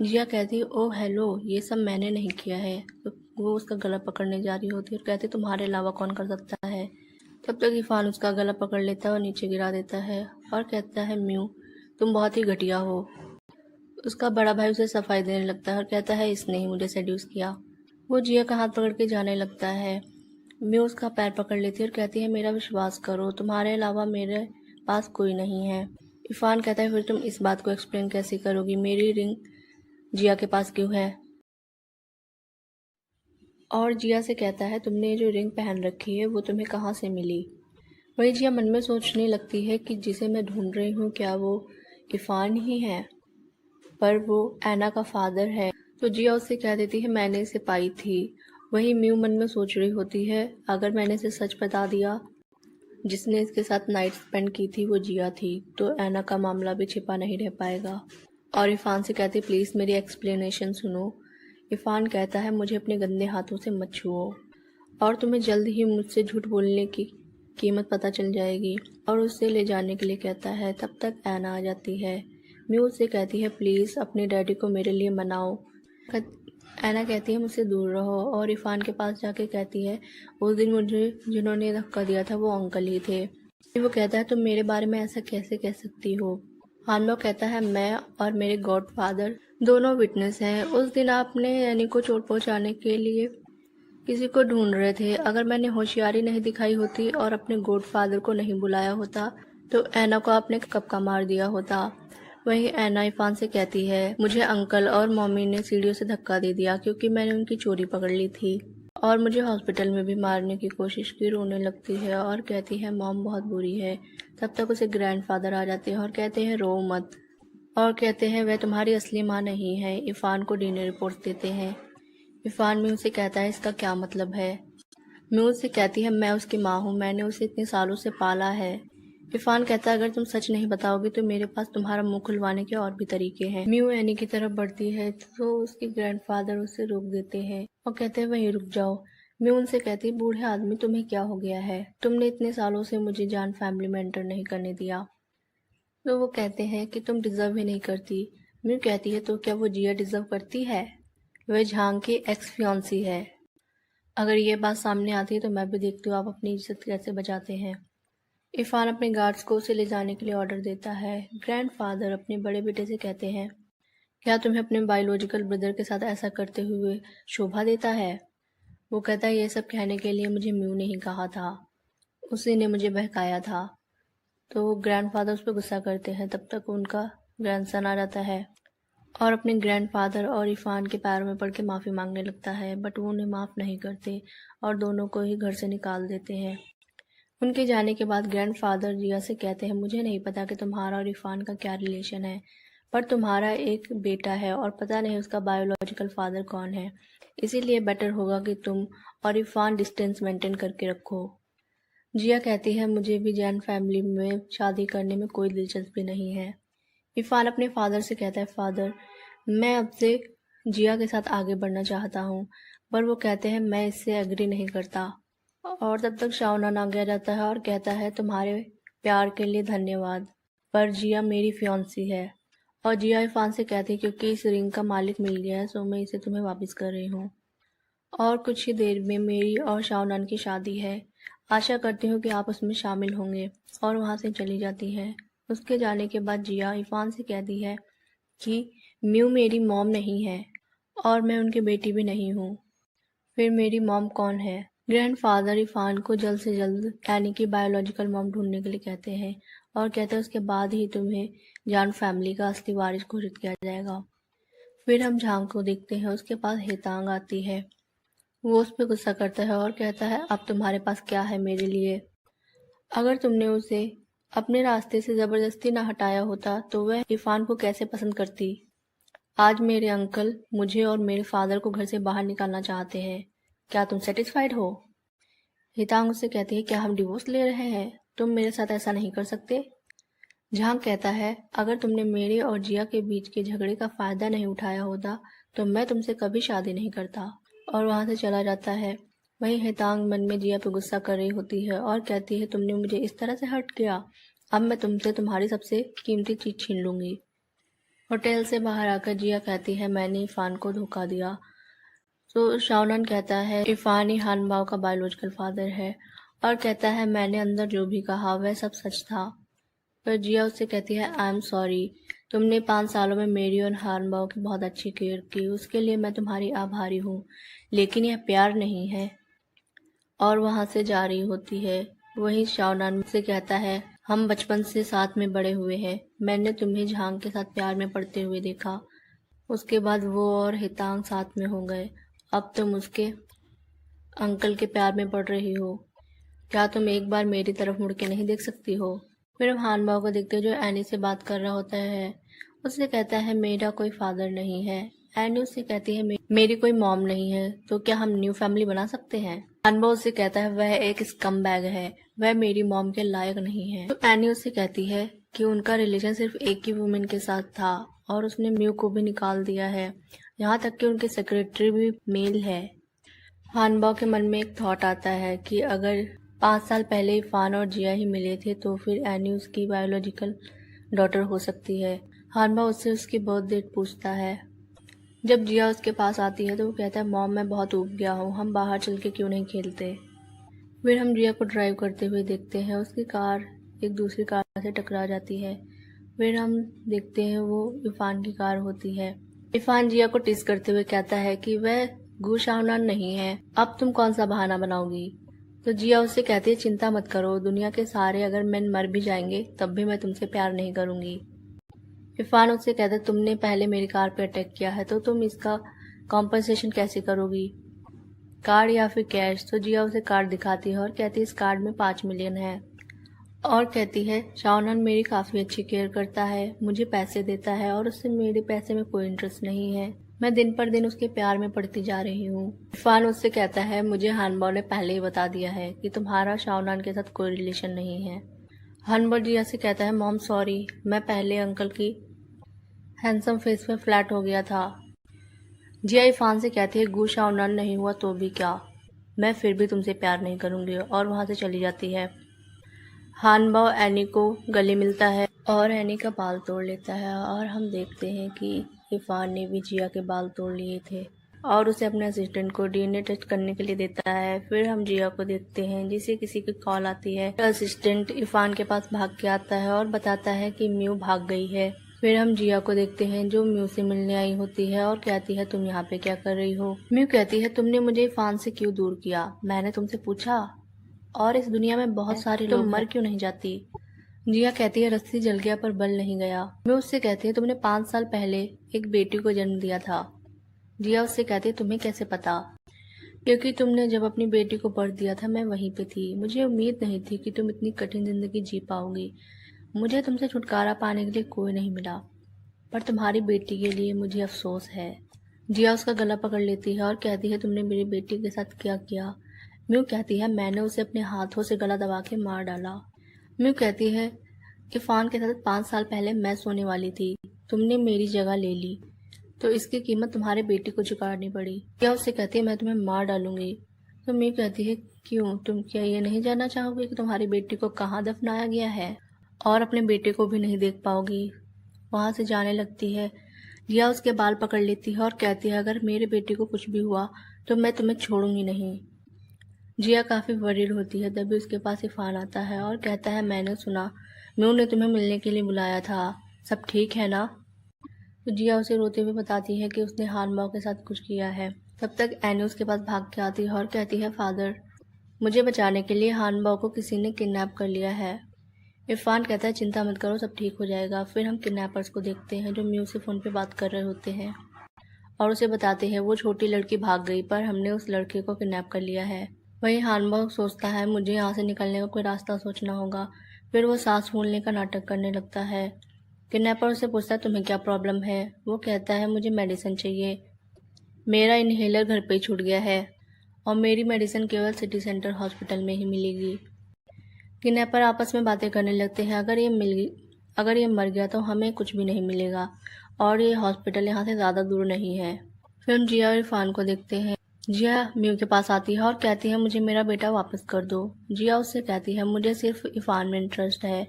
Speaker 1: जिया कहती ओह हेलो ये सब मैंने नहीं किया है। तो वो उसका गला पकड़ने जा रही होती है और कहती तुम्हारे अलावा कौन कर सकता है? तब तक इरफान उसका गला पकड़ लेता है और नीचे गिरा देता है और कहता है, म्यू तुम बहुत ही घटिया हो। उसका बड़ा भाई उसे सफाई देने लगता है और कहता है, इसने ही मुझे सेड्यूस किया। वो जिया का हाथ पकड़ के जाने लगता है। म्यू उसका पैर पकड़ लेती है और कहती है, मेरा विश्वास करो, तुम्हारे अलावा मेरे पास कोई नहीं है। इरफान कहता है, फिर तुम इस बात को एक्सप्लेन कैसे करोगी, मेरी रिंग जिया के पास क्यों है? और जिया से कहता है, तुमने जो रिंग पहन रखी है वो तुम्हें कहाँ से मिली? वही जिया मन में सोचने लगती है कि जिसे मैं ढूंढ रही हूँ क्या वो इरफान ही है, पर वो ऐना का फादर है। तो जिया उससे कह देती है, मैंने इसे पाई थी। वही म्यू मन में सोच रही होती है, अगर मैंने इसे सच बता दिया, जिसने इसके साथ नाइट स्पेंड की थी वो जिया थी, तो ऐना का मामला भी छिपा नहीं रह पाएगा। और इरफान से कहती, प्लीज़ मेरी एक्सप्लेनेशन सुनो। इरफान कहता है, मुझे अपने गंदे हाथों से मत छुओ और तुम्हें जल्द ही मुझसे झूठ बोलने की कीमत पता चल जाएगी। और उसे ले जाने के लिए कहता है। तब तक ऐना आ जाती है। म्यू उससे कहती है, प्लीज़ अपने डैडी को मेरे लिए मनाओ। ऐना कहती है, मुझसे दूर रहो। और इरफान के पास जाके कहती है, उस दिन मुझे जिन्होंने धक्का दिया था वो अंकल ही थे। वो कहता है, तुम मेरे बारे में ऐसा कैसे कह सकती हो? हानमो कहता है, मैं और मेरे गॉडफादर दोनों विटनेस हैं। उस दिन आपने ऐनी को चोट पहुंचाने के लिए किसी को ढूंढ रहे थे। अगर मैंने होशियारी नहीं दिखाई होती और अपने गॉडफादर को नहीं बुलाया होता तो ऐना को आपने कब का मार दिया होता। वहीं ऐना इरफान से कहती है, मुझे अंकल और मम्मी ने सीढ़ियों से धक्का दे दिया क्योंकि मैंने उनकी चोरी पकड़ ली थी और मुझे हॉस्पिटल में भी मारने की कोशिश की। रोने लगती है और कहती है, मॉम बहुत बुरी है। तब तक उसे ग्रैंडफादर आ जाते हैं और कहते हैं, रो मत। और कहते हैं, वह तुम्हारी असली माँ नहीं है। इरफान को डीएनए रिपोर्ट देते हैं। इरफान म्यू से कहता है, इसका क्या मतलब है? म्यू उससे कहती है, मैं उसकी माँ हूँ, मैंने उसे इतने सालों से पाला है। इरफान कहता है, अगर तुम सच नहीं बताओगे तो मेरे पास तुम्हारा मुंह खुलवाने के और भी तरीके हैं। म्यू एनी की तरफ बढ़ती है तो उसके ग्रैंडफादर उसे रोक देते हैं और कहते हैं, वहीं रुक जाओ। म्यू उनसे कहती है, बूढ़े आदमी तुम्हें क्या हो गया है? तुमने इतने सालों से मुझे जान फैमिली में एंटर नहीं करने दिया। तो वो कहते हैं कि तुम डिजर्व ही नहीं करती। म्यू कहती है, तो क्या वो जिया डिजर्व करती है? वह झांग की एक्स फियांसी है। अगर ये बात सामने आती है तो मैं भी देखती हूँ आप अपनी इज्जत कैसे बचाते हैं। इरफान अपने गार्ड्स को उसे ले जाने के लिए ऑर्डर देता है। ग्रैंडफादर अपने बड़े बेटे से कहते हैं, क्या तुम्हें अपने बायोलॉजिकल ब्रदर के साथ ऐसा करते हुए शोभा देता है? वो कहता है, ये सब कहने के लिए मुझे म्यू ने ही कहा था, उसी ने मुझे बहकाया था। तो ग्रैंडफादर उस पर गुस्सा करते हैं। तब तक उनका ग्रैंडसन आ जाता है और अपने ग्रैंडफादर और इरफान के पैरों में पड़ के माफ़ी मांगने लगता है, बट वो उन्हें माफ़ नहीं करते और दोनों को ही घर से निकाल देते हैं। उनके जाने के बाद ग्रैंडफादर जिया से कहते हैं, मुझे नहीं पता कि तुम्हारा और इरफान का क्या रिलेशन है, पर तुम्हारा एक बेटा है और पता नहीं उसका बायोलॉजिकल फादर कौन है, इसीलिए बेटर होगा कि तुम और इरफान डिस्टेंस मेंटेन करके रखो। जिया कहती है, मुझे भी जैन फैमिली में शादी करने में कोई दिलचस्पी नहीं है। इरफान अपने फादर से कहता है, फादर मैं अब से जिया के साथ आगे बढ़ना चाहता हूँ, पर वो कहते हैं मैं इससे एग्री नहीं करता। और तब तक शाओनान आ गया जाता है और कहता है, तुम्हारे प्यार के लिए धन्यवाद, पर जिया मेरी फियांसी है। और जिया इरफान से कहती है, क्योंकि इस रिंग का मालिक मिल गया है सो मैं इसे तुम्हें वापस कर रही हूँ और कुछ ही देर में मेरी और शाओनान की शादी है। आशा करती हूँ कि आप उसमें शामिल होंगे। और वहाँ से चली जाती है। उसके जाने के बाद जिया इरफान से कहती है कि म्यू मेरी मॉम नहीं है और मैं उनकी बेटी भी नहीं हूँ, फिर मेरी मॉम कौन है? ग्रैंडफादर इरफान को जल्द से जल्द ऐनी की बायोलॉजिकल मॉम ढूंढने के लिए कहते हैं और कहते हैं उसके बाद ही तुम्हें जान फैमिली का असली वारिस घोषित किया जाएगा। फिर हम झांग को देखते हैं, उसके पास हेतांग आती है। वो उस पर गुस्सा करता है और कहता है, अब तुम्हारे पास क्या है मेरे लिए? अगर तुमने उसे अपने रास्ते से ज़बरदस्ती ना हटाया होता तो वह इरफान को कैसे पसंद करती? आज मेरे अंकल मुझे और मेरे फादर को घर से बाहर निकालना चाहते हैं। क्या तुम सेटिस्फाइड हो? हितांग उससे कहती है, क्या हम डिवोर्स ले रहे हैं? तुम मेरे साथ ऐसा नहीं कर सकते। झांग कहता है, अगर तुमने मेरे और जिया के बीच के झगड़े का फायदा नहीं उठाया होता तो मैं तुमसे कभी शादी नहीं करता। और वहां से चला जाता है। वहीं हेतांग मन में जिया पे गुस्सा कर रही होती है और कहती है, तुमने मुझे इस तरह से हर्ट किया, अब मैं तुमसे तुम्हारी सबसे कीमती चीज छीन लूंगी। होटल से बाहर आकर जिया कहती है, मैंने इरफान को धोखा दिया। तो शाओनान कहता है, इरफान ही हानबाओ का बायोलॉजिकल फादर है और कहता है मैंने अंदर जो भी कहा वह सब सच था। पर जिया उससे कहती है आई एम सॉरी, तुमने 5 सालों में मेरी और हानबाओ की बहुत अच्छी केयर की, उसके लिए मैं तुम्हारी आभारी हूँ, लेकिन यह प्यार नहीं है। और वहाँ से जा रही होती है। वहीं शाओनान से कहता है हम बचपन से साथ में बड़े हुए हैं, मैंने तुम्हें झांग के साथ प्यार में पड़ते हुए देखा, उसके बाद वो और हितांग साथ में हो गए, अब तुम उसके अंकल के प्यार में पड़ रही हो, क्या तुम एक बार मेरी तरफ मुड़ के नहीं देख सकती हो। फिर हम हानबाओ को देखते हैं जो एनी से बात कर रहा होता है। उससे कहता है मेरा कोई फादर नहीं है। एनी उससे कहती है मेरी कोई मॉम नहीं है, तो क्या हम न्यू फैमिली बना सकते हैं। हानबाओ उससे कहता है वह एक स्कम बैग है, वह मेरी मॉम के लायक नहीं है। तो एनी उससे कहती है कि उनका रिलेशन सिर्फ एक ही वुमेन के साथ था और उसने म्यू को भी निकाल दिया है, यहाँ तक कि उनके सेक्रेटरी भी मेल है। हानबाओ के मन में एक थॉट आता है कि अगर 5 साल पहले इरफान और जिया ही मिले थे तो फिर एनी उसकी बायोलॉजिकल डॉटर हो सकती है। हानबाओ उससे उसकी बर्थ डेट पूछता है। जब जिया उसके पास आती है तो वो कहता है मॉम मैं बहुत ऊब गया हूँ, हम बाहर चल के क्यों नहीं खेलते। फिर हम जिया को ड्राइव करते हुए देखते हैं, उसकी कार एक दूसरी कार से टकरा जाती है। फिर हम देखते हैं वो इरफान की कार होती है। इरफान जिया को टिस करते हुए कहता है कि वह गु शाओनान नहीं है, अब तुम कौन सा बहाना बनाओगी। तो जिया उससे कहती है चिंता मत करो, दुनिया के सारे अगर मैन मर भी जाएंगे तब भी मैं तुमसे प्यार नहीं करूंगी। इरफान उससे कहता है तुमने पहले मेरी कार पे अटैक किया है तो तुम इसका कॉम्पनसेशन कैसे करोगी, कार्ड या फिर कैश। तो जिया उसे कार्ड दिखाती है और कहती है इस कार्ड में 5 मिलियन है, और कहती है शाओनान मेरी काफ़ी अच्छी केयर करता है, मुझे पैसे देता है और उससे मेरे पैसे में कोई इंटरेस्ट नहीं है, मैं दिन पर दिन उसके प्यार में पड़ती जा रही हूँ। इरफान उससे कहता है मुझे हानबाओ ने पहले ही बता दिया है कि तुम्हारा शाओनान के साथ कोई रिलेशन नहीं है। हानबाओ जिया से कहता है मॉम सॉरी, मैं पहले अंकल की हैंडसम फेस में फ्लैट हो गया था। जिया इरफान से कहती है गु शाओनान नहीं हुआ तो भी क्या, मैं फिर भी तुमसे प्यार नहीं करूँगी, और वहाँ से चली जाती है। हानबाओ एनी को गले मिलता है और एनी का बाल तोड़ लेता है, और हम देखते हैं कि इरफान ने भी जिया के बाल तोड़ लिए थे और उसे अपने असिस्टेंट को डीएनए टेस्ट करने के लिए देता है। फिर हम जिया को देखते हैं जिसे किसी की कॉल आती है। असिस्टेंट इरफान के पास भाग के आता है और बताता है कि म्यू भाग गई है। फिर हम जिया को देखते हैं जो म्यू से मिलने आई होती है और कहती है तुम यहाँ पे क्या कर रही हो। म्यू कहती है तुमने मुझे इरफान से क्यों दूर किया, मैंने तुमसे पूछा, और इस दुनिया में बहुत सारे लोग मर क्यों नहीं जाती। जिया कहती है रस्सी जल गया पर बल नहीं गया। मैं उससे कहती है तुमने 5 साल पहले एक बेटी को जन्म दिया था। जिया उससे कहती है तुम्हें कैसे पता, क्योंकि तुमने जब अपनी बेटी को बर्थ दिया था मैं वहीं पे थी, मुझे उम्मीद नहीं थी कि तुम इतनी कठिन जिंदगी जी पाओगी, मुझे तुमसे छुटकारा पाने के लिए कोई नहीं मिला, पर तुम्हारी बेटी के लिए मुझे अफसोस है। जिया उसका गला पकड़ लेती है और कहती है तुमने मेरी बेटी के साथ क्या किया। म्यू कहती है मैंने उसे अपने हाथों से गला दबा के मार डाला। म्यू कहती है इरफान के साथ 5 साल पहले मैं सोने वाली थी, तुमने मेरी जगह ले ली, तो इसकी कीमत तुम्हारे बेटी को चुकानी पड़ी। क्या उससे कहती है मैं तुम्हें मार डालूंगी। तो म्यू कहती है क्यों, तुम क्या ये नहीं जानना चाहोगे कि तुम्हारी बेटी को कहाँ दफनाया गया है, और अपने बेटे को भी नहीं देख पाओगी। वहाँ से जाने लगती है। जिया उसके बाल पकड़ लेती है और कहती है अगर मेरे बेटे को कुछ भी हुआ तो मैं तुम्हें छोड़ूंगी नहीं। जिया काफ़ी वरीड होती है, तभी उसके पास इरफान आता है और कहता है मैंने सुना म्यू ने तुम्हें मिलने के लिए बुलाया था, सब ठीक है ना। तो जिया उसे रोते हुए बताती है कि उसने हानबाओ के साथ कुछ किया है। तब तक एनी उसके पास भाग के आती है और कहती है फादर, मुझे बचाने के लिए हानबाओ को किसी ने किडनैप कर लिया है। इरफान कहता है चिंता मत करो, सब ठीक हो जाएगा। फिर हम किडनैपर्स को देखते हैं जो म्यू से फ़ोन पे बात कर रहे होते हैं और उसे बताते हैं वो छोटी लड़की भाग गई पर हमने उस लड़के को किडनैप कर लिया है। वहीं हानबाओ सोचता है मुझे यहाँ से निकलने का कोई रास्ता सोचना होगा। फिर वो सांस फूलने का नाटक करने लगता है। किडनैपर उससे पूछता है तुम्हें क्या प्रॉब्लम है। वो कहता है मुझे मेडिसिन चाहिए, मेरा इन्हेलर घर पे ही छूट गया है और मेरी मेडिसिन केवल सिटी सेंटर हॉस्पिटल में ही मिलेगी। किडनैपर आपस में बातें करने लगते हैं अगर ये मर गया तो हमें कुछ भी नहीं मिलेगा और ये हॉस्पिटल यहाँ से ज़्यादा दूर नहीं है। फिर हम जिया और इरफान को देखते हैं। जिया म्यू के पास आती है और कहती है मुझे मेरा बेटा वापस कर दो। जिया उससे कहती है मुझे सिर्फ इरफान में इंटरेस्ट है,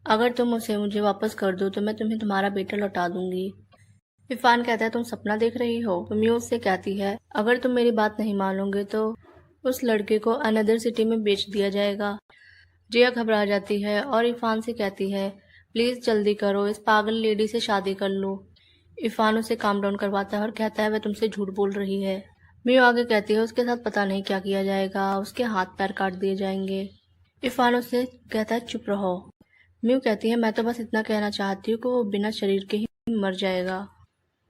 Speaker 1: अगर तुम उसे मुझे वापस कर दो तो मैं तुम्हें तुम्हारा बेटा लौटा दूंगी। इरफान कहता है तुम सपना देख रही हो। तो म्यू उससे कहती है अगर तुम मेरी बात नहीं मानोगे तो उस लड़के को अनदर सिटी में बेच दिया जाएगा। जिया घबरा जाती है और इरफान से कहती है, प्लीज़ जल्दी करो, इस पागल लेडी से शादी कर लो। इरफान उसे काम डाउन करवाता है और कहता है वह तुमसे झूठ बोल रही है। मियो आगे कहती है उसके साथ पता नहीं क्या किया जाएगा, उसके हाथ पैर काट दिए जाएंगे। इरफान उससे कहता है चुप रहो। मियो कहती है मैं तो बस इतना कहना चाहती हूँ कि वो बिना शरीर के ही मर जाएगा।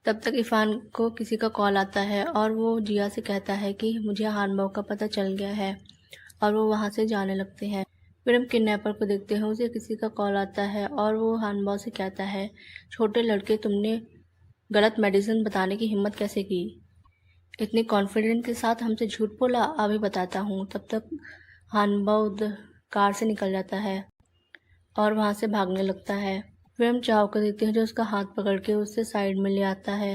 Speaker 1: तब तक इरफान को किसी का कॉल आता है और वो जिया से कहता है कि मुझे हानबाव का पता चल गया है, और वो वहाँ से जाने लगते हैं। फिर हम किडनैपर को देखते हैं, उसे किसी का कॉल आता है और वो हानबाव से कहता है, छोटे लड़के तुमने गलत मेडिसिन बताने की हिम्मत कैसे की? इतनी कॉन्फिडेंस के साथ हमसे झूठ बोला, अभी बताता हूँ। तब तक हानबाव कार से निकल जाता है और वहाँ से भागने लगता है। फिर हम चाव को देखते हैं जो उसका हाथ पकड़ के उससे साइड में ले आता है।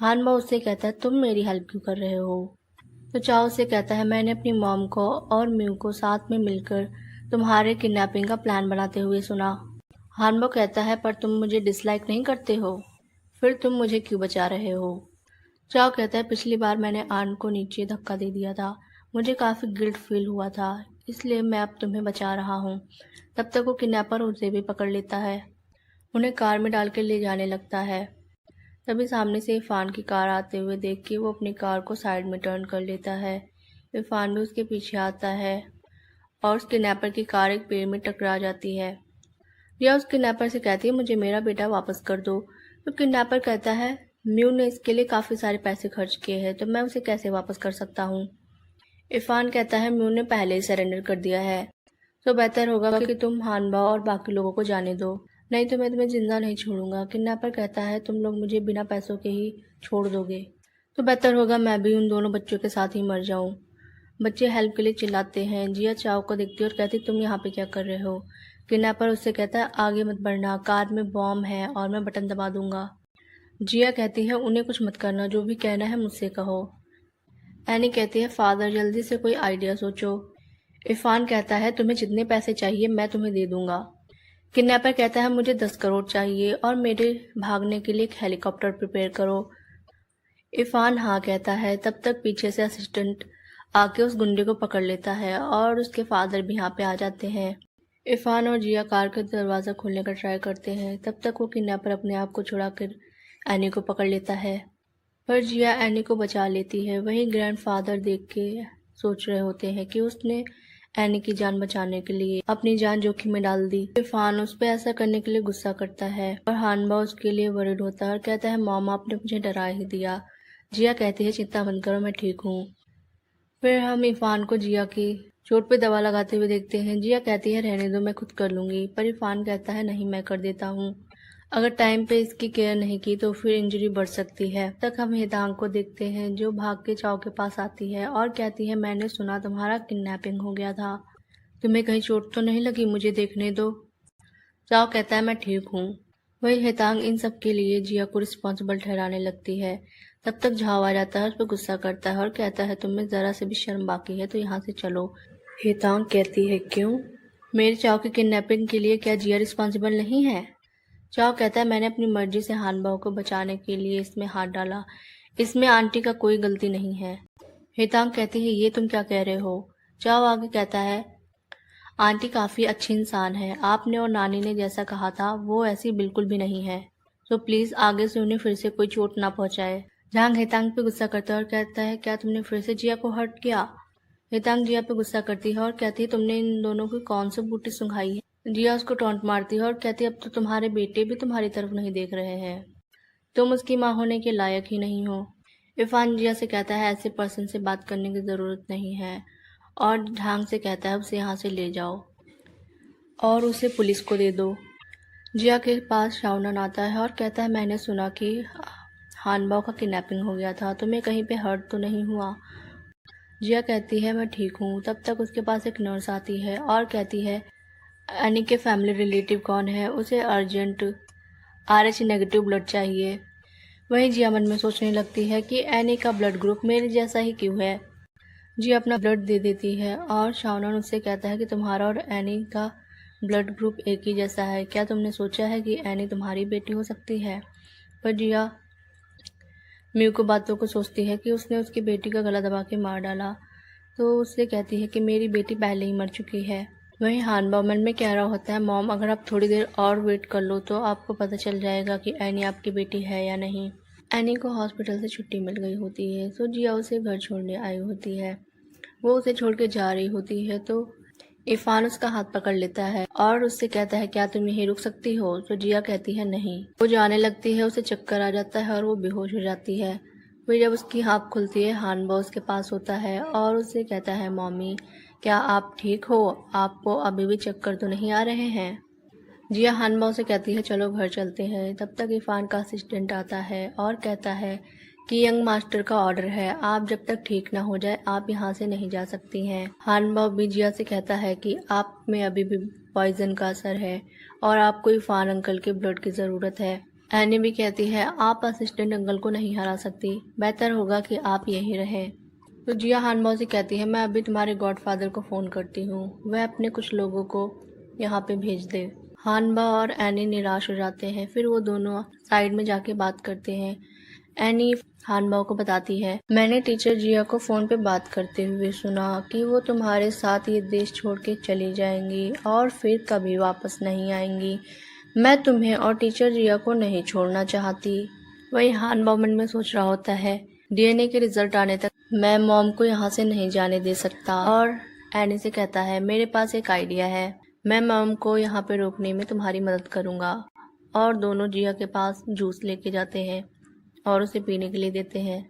Speaker 1: हानबाव उससे कहता है तुम मेरी हेल्प क्यों कर रहे हो? तो चाव से कहता है मैंने अपनी मॉम को और म्यू को साथ में मिलकर तुम्हारे किडनैपिंग का प्लान बनाते हुए सुना। हानबाव कहता है पर तुम मुझे डिसलाइक नहीं करते हो, फिर तुम मुझे क्यों बचा रहे हो? चाव कहता है पिछली बार मैंने आन को नीचे धक्का दे दिया था, मुझे काफ़ी गिल्ट फील हुआ था, इसलिए मैं अब तुम्हें बचा रहा हूँ। तब तक वो किडनैपर उसे भी पकड़ लेता है, उन्हें कार में डाल के ले जाने लगता है। तभी सामने से इरफान की कार आते हुए देख के वो अपनी कार को साइड में टर्न कर लेता है। इरफान भी उसके पीछे आता है और उस किडनैपर की कार एक पेड़ में टकरा जाती है। रिया उस किडनैपर से कहती है मुझे मेरा बेटा वापस कर दो। तो किडनैपर कहता है म्यू ने इसके लिए काफ़ी सारे पैसे खर्च किए हैं, तो मैं उसे कैसे वापस कर सकता हूँ? इरफान कहता है म्यू ने पहले ही सरेंडर कर दिया है, तो बेहतर होगा कि तुम हानबाव और बाकी लोगों को जाने दो, नहीं तो मैं तुम्हें जिंदा नहीं छोड़ूंगा। किडनैपर कहता है तुम लोग मुझे बिना पैसों के ही छोड़ दोगे, तो बेहतर होगा मैं भी उन दोनों बच्चों के साथ ही मर जाऊं। बच्चे हेल्प के लिए चिल्लाते हैं। जिया चाव को देखती है और कहती तुम यहाँ पे क्या कर रहे हो? किडनैपर उससे कहता है आगे मत बढ़ना, कार में बॉम्ब है और मैं बटन दबा दूंगा। जिया कहती है उन्हें कुछ मत करना, जो भी कहना है मुझसे कहो। एनी कहती है फादर जल्दी से कोई आइडिया सोचो। इरफान कहता है तुम्हें जितने पैसे चाहिए मैं तुम्हें दे दूंगा। किडनैपर कहता है मुझे 10 करोड़ चाहिए और मेरे भागने के लिए एक हेलीकॉप्टर प्रिपेयर करो। इरफान हाँ कहता है। तब तक पीछे से असिस्टेंट आके उस गुंडे को पकड़ लेता है और उसके फादर भी यहाँ पे आ जाते हैं। इरफान और जिया कार का दरवाज़ा खोलने का ट्राई करते हैं। तब तक वो किडनैपर अपने आप को छुड़ाकर एनी को पकड़ लेता है, पर जिया एनी को बचा लेती है। वहीं ग्रैंडफादर देख के सोच रहे होते हैं कि उसने एनी की जान बचाने के लिए अपनी जान जोखिम में डाल दी। इरफान उस पर ऐसा करने के लिए गुस्सा करता है और हानबाव उसके लिए वरिड होता है और कहता है मॉम आपने मुझे डरा ही दिया। जिया कहती है चिंता मत करो मैं ठीक हूँ। फिर हम इरफान को जिया की चोट पे दवा लगाते हुए देखते हैं। जिया कहती है रहने दो मैं खुद कर लूँगी, पर इरफान कहता है नहीं मैं कर देता हूँ, अगर टाइम पे इसकी केयर नहीं की तो फिर इंजरी बढ़ सकती है। तक हम हेतांग को देखते हैं जो भाग के चाव के पास आती है और कहती है मैंने सुना तुम्हारा किडनैपिंग हो गया था, तुम्हें कहीं चोट तो नहीं लगी, मुझे देखने दो। चाव कहता है मैं ठीक हूँ। वही हेतांग इन सब के लिए जिया को रिस्पॉन्सिबल ठहराने लगती है। तब तक झाव आ जाता है, उस पर गुस्सा करता है और कहता है तुम्हें ज़रा से भी शर्म बाकी है तो यहाँ से चलो। हेतांग कहती है क्यों, मेरे चाव की किडनैपिंग के लिए क्या जिया रिस्पॉन्सिबल नहीं है? चाव कहता है मैंने अपनी मर्जी से हानबाव को बचाने के लिए इसमें हाथ डाला, इसमें आंटी का कोई गलती नहीं है। हेतांग कहती है ये तुम क्या कह रहे हो? चाव आगे कहता है आंटी काफ़ी अच्छी इंसान है, आपने और नानी ने जैसा कहा था वो ऐसी बिल्कुल भी नहीं है, तो प्लीज़ आगे से उन्हें फिर से कोई चोट ना पहुंचाए। जहांग हेतांग पे गुस्सा करता है और कहता है क्या तुमने फिर से जिया को हर्ट किया? हेतांग जिया पे गुस्सा करती है और कहती है तुमने इन दोनों की कौन सी बूटी सुंघाई है? जिया उसको टॉन्ट मारती है और कहती है अब तो तुम्हारे बेटे भी तुम्हारी तरफ नहीं देख रहे हैं, तुम उसकी माँ होने के लायक ही नहीं हो। इरफान जिया से कहता है ऐसे पर्सन से बात करने की ज़रूरत नहीं है और ढंग से कहता है उसे यहाँ से ले जाओ और उसे पुलिस को दे दो। जिया के पास शाओनन आता है और कहता है मैंने सुना कि हानबाव का किडनैपिंग हो गया था, तुम्हें कहीं पे हर्ट तो नहीं हुआ? जिया कहती है मैं ठीक हूँ। तब तक उसके पास एक नर्स आती है और कहती है एनी के फैमिली रिलेटिव कौन है, उसे अर्जेंट RH नेगेटिव ब्लड चाहिए। वहीं जिया मन में सोचने लगती है कि एनी का ब्लड ग्रुप मेरे जैसा ही क्यों है। जिया अपना ब्लड दे देती है और शाओनन उससे कहता है कि तुम्हारा और एनी का ब्लड ग्रुप एक ही जैसा है, क्या तुमने सोचा है कि एनी तुम्हारी बेटी हो सकती है? पर जिया म्यू को बातों को सोचती है कि उसने उसकी बेटी का गला दबा के मार डाला। तो उससे कहती है कि मेरी बेटी पहले ही मर चुकी है। वहीं हानबा मन में कह रहा होता है, मॉम अगर आप थोड़ी देर और वेट कर लो तो आपको पता चल जाएगा कि एनी आपकी बेटी है या नहीं। एनी को हॉस्पिटल से छुट्टी मिल गई होती है, तो जिया उसे घर छोड़ने आई होती है। वो उसे छोड़ के जा रही होती है तो इरफान उसका हाथ पकड़ लेता है और उससे कहता है, क्या तुम यहीं रुक सकती हो? तो जिया कहती है नहीं। वो जाने लगती है, उसे चक्कर आ जाता है और वो बेहोश हो जाती है। फिर जब उसकी आँख खुलती है, हानबा उसके पास होता है और उससे कहता है, मम्मी क्या आप ठीक हो? आपको अभी भी चक्कर तो नहीं आ रहे हैं? जिया हानबा से कहती है, चलो घर चलते हैं। तब तक इरफान का असिस्टेंट आता है और कहता है कि यंग मास्टर का ऑर्डर है, आप जब तक ठीक ना हो जाए आप यहाँ से नहीं जा सकती हैं। हानबा भी जिया से कहता है कि आप में अभी भी पॉइजन का असर है और आपको इरफान अंकल के ब्लड की ज़रूरत है। एनी भी कहती है, आप असिस्टेंट अंकल को नहीं हरा सकती, बेहतर होगा कि आप यहीं रहें। तो जिया हानबा से कहती है, मैं अभी तुम्हारे गॉडफादर को फ़ोन करती हूँ, वह अपने कुछ लोगों को यहाँ पे भेज दे। हानबा और एनी निराश हो जाते हैं। फिर वो दोनों साइड में जाके बात करते हैं। एनी हानबा को बताती है, मैंने टीचर जिया को फ़ोन पे बात करते हुए सुना कि वो तुम्हारे साथ ये देश छोड़ के चली जाएंगी और फिर कभी वापस नहीं आएंगी। मैं तुम्हें और टीचर जिया को नहीं छोड़ना चाहती। वही हानबा मन में सोच रहा होता है, डीएनए के रिजल्ट आने तक मैं मॉम को यहाँ से नहीं जाने दे सकता। और एनी से कहता है, मेरे पास एक आइडिया है, मैं मॉम को यहाँ पे रोकने में तुम्हारी मदद करूँगा। और दोनों जिया के पास जूस लेके जाते हैं और उसे पीने के लिए देते हैं।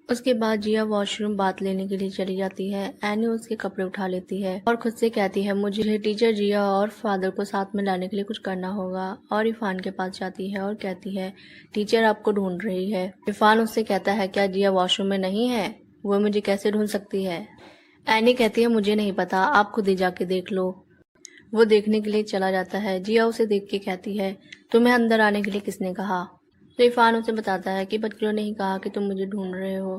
Speaker 1: उसके बाद जिया वॉशरूम बात लेने के लिए चली जाती है। एनी उसके कपड़े उठा लेती है और खुद से कहती है, मुझे टीचर जिया और फादर को साथ में लाने के लिए कुछ करना होगा। और इरफान के पास जाती है और कहती है, टीचर आपको ढूंढ रही है। इरफान उससे कहता है, क्या जिया वॉशरूम में नहीं है? वो मुझे कैसे ढूंढ सकती है? एनी कहती है, मुझे नहीं पता, आप खुद ही जाके देख लो। वो देखने के लिए चला जाता है। जिया उसे देख के कहती है, तुम्हें अंदर आने के लिए किसने कहा? तो इरफान उसे बताता है कि बच्चों ने ही कहा कि तुम मुझे ढूंढ रहे हो।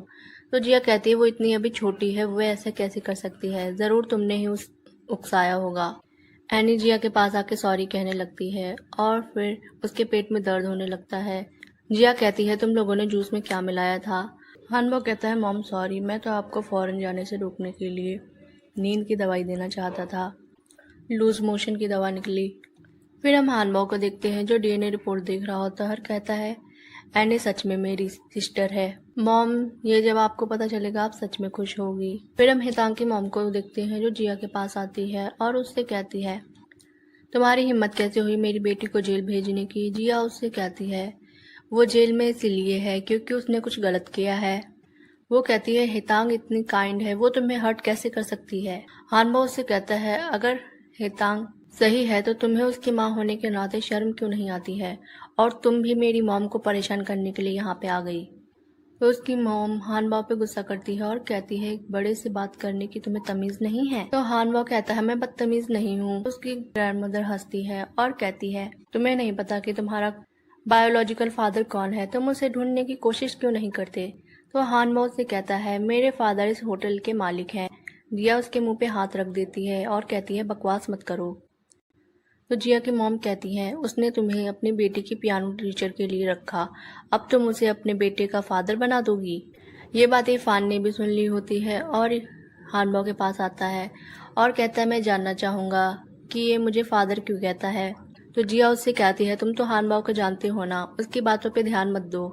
Speaker 1: तो जिया कहती है, वो इतनी अभी छोटी है, वो ऐसा कैसे कर सकती है? ज़रूर तुमने ही उस उकसाया होगा। एनी जिया के पास आके सॉरी कहने लगती है और फिर उसके पेट में दर्द होने लगता है। जिया कहती है, तुम लोगों ने जूस में क्या मिलाया था? हानबा कहता है, मॉम सॉरी, मैं तो आपको फ़ौरन जाने से रोकने के लिए नींद की दवाई देना चाहता था। लूज मोशन की दवा निकली। फिर हम हानबा को देखते हैं जो डीएनए रिपोर्ट देख रहा होता है और कहता है, एनी सच में मेरी सिस्टर है। मॉम, ये जब आपको पता चलेगा आप सच में खुश होगी। फिर हम हितांग की मॉम को देखते हैं जो जिया के पास आती है और उससे कहती है, तुम्हारी हिम्मत कैसे हुई मेरी बेटी को जेल भेजने की? जिया उससे कहती है, वो जेल में इसलिए है क्योंकि उसने कुछ गलत किया है। वो कहती है, हितांग इतनी काइंड है, वो तुम्हें हर्ट कैसे कर सकती है? हानबा उससे कहता है, अगर हितांग सही है तो तुम्हें उसकी माँ होने के नाते शर्म क्यों नहीं आती है? और तुम भी मेरी मॉम को परेशान करने के लिए यहाँ पे आ गई। तो उसकी मॉम हानबा पे गुस्सा करती है और कहती है, एक बड़े से बात करने की तुम्हें तमीज नहीं है? तो हानबा कहता है, मैं बदतमीज नहीं हूँ। उसकी ग्रैंडमदर हंसती है और कहती है, तुम्हें नहीं पता कि तुम्हारा बायोलॉजिकल फादर कौन है? तुम उसे ढूंढने की कोशिश क्यों नहीं करते? तो हानबा उससे कहता है, मेरे फादर इस होटल के मालिक हैं। जिया उसके मुंह पे हाथ रख देती है और कहती है, बकवास मत करो। तो जिया की मॉम कहती है, उसने तुम्हें अपनी बेटी की पियानो टीचर के लिए रखा, अब तुम उसे अपने बेटे का फादर बना दोगी। ये बातें इरफान ने भी सुन ली होती है और हानबा के पास आता है और कहता है, मैं जानना चाहूँगा कि ये मुझे फादर क्यों कहता है। तो जिया उससे कहती है, तुम तो हानबा को जानते हो ना, उसकी बातों पे ध्यान मत दो।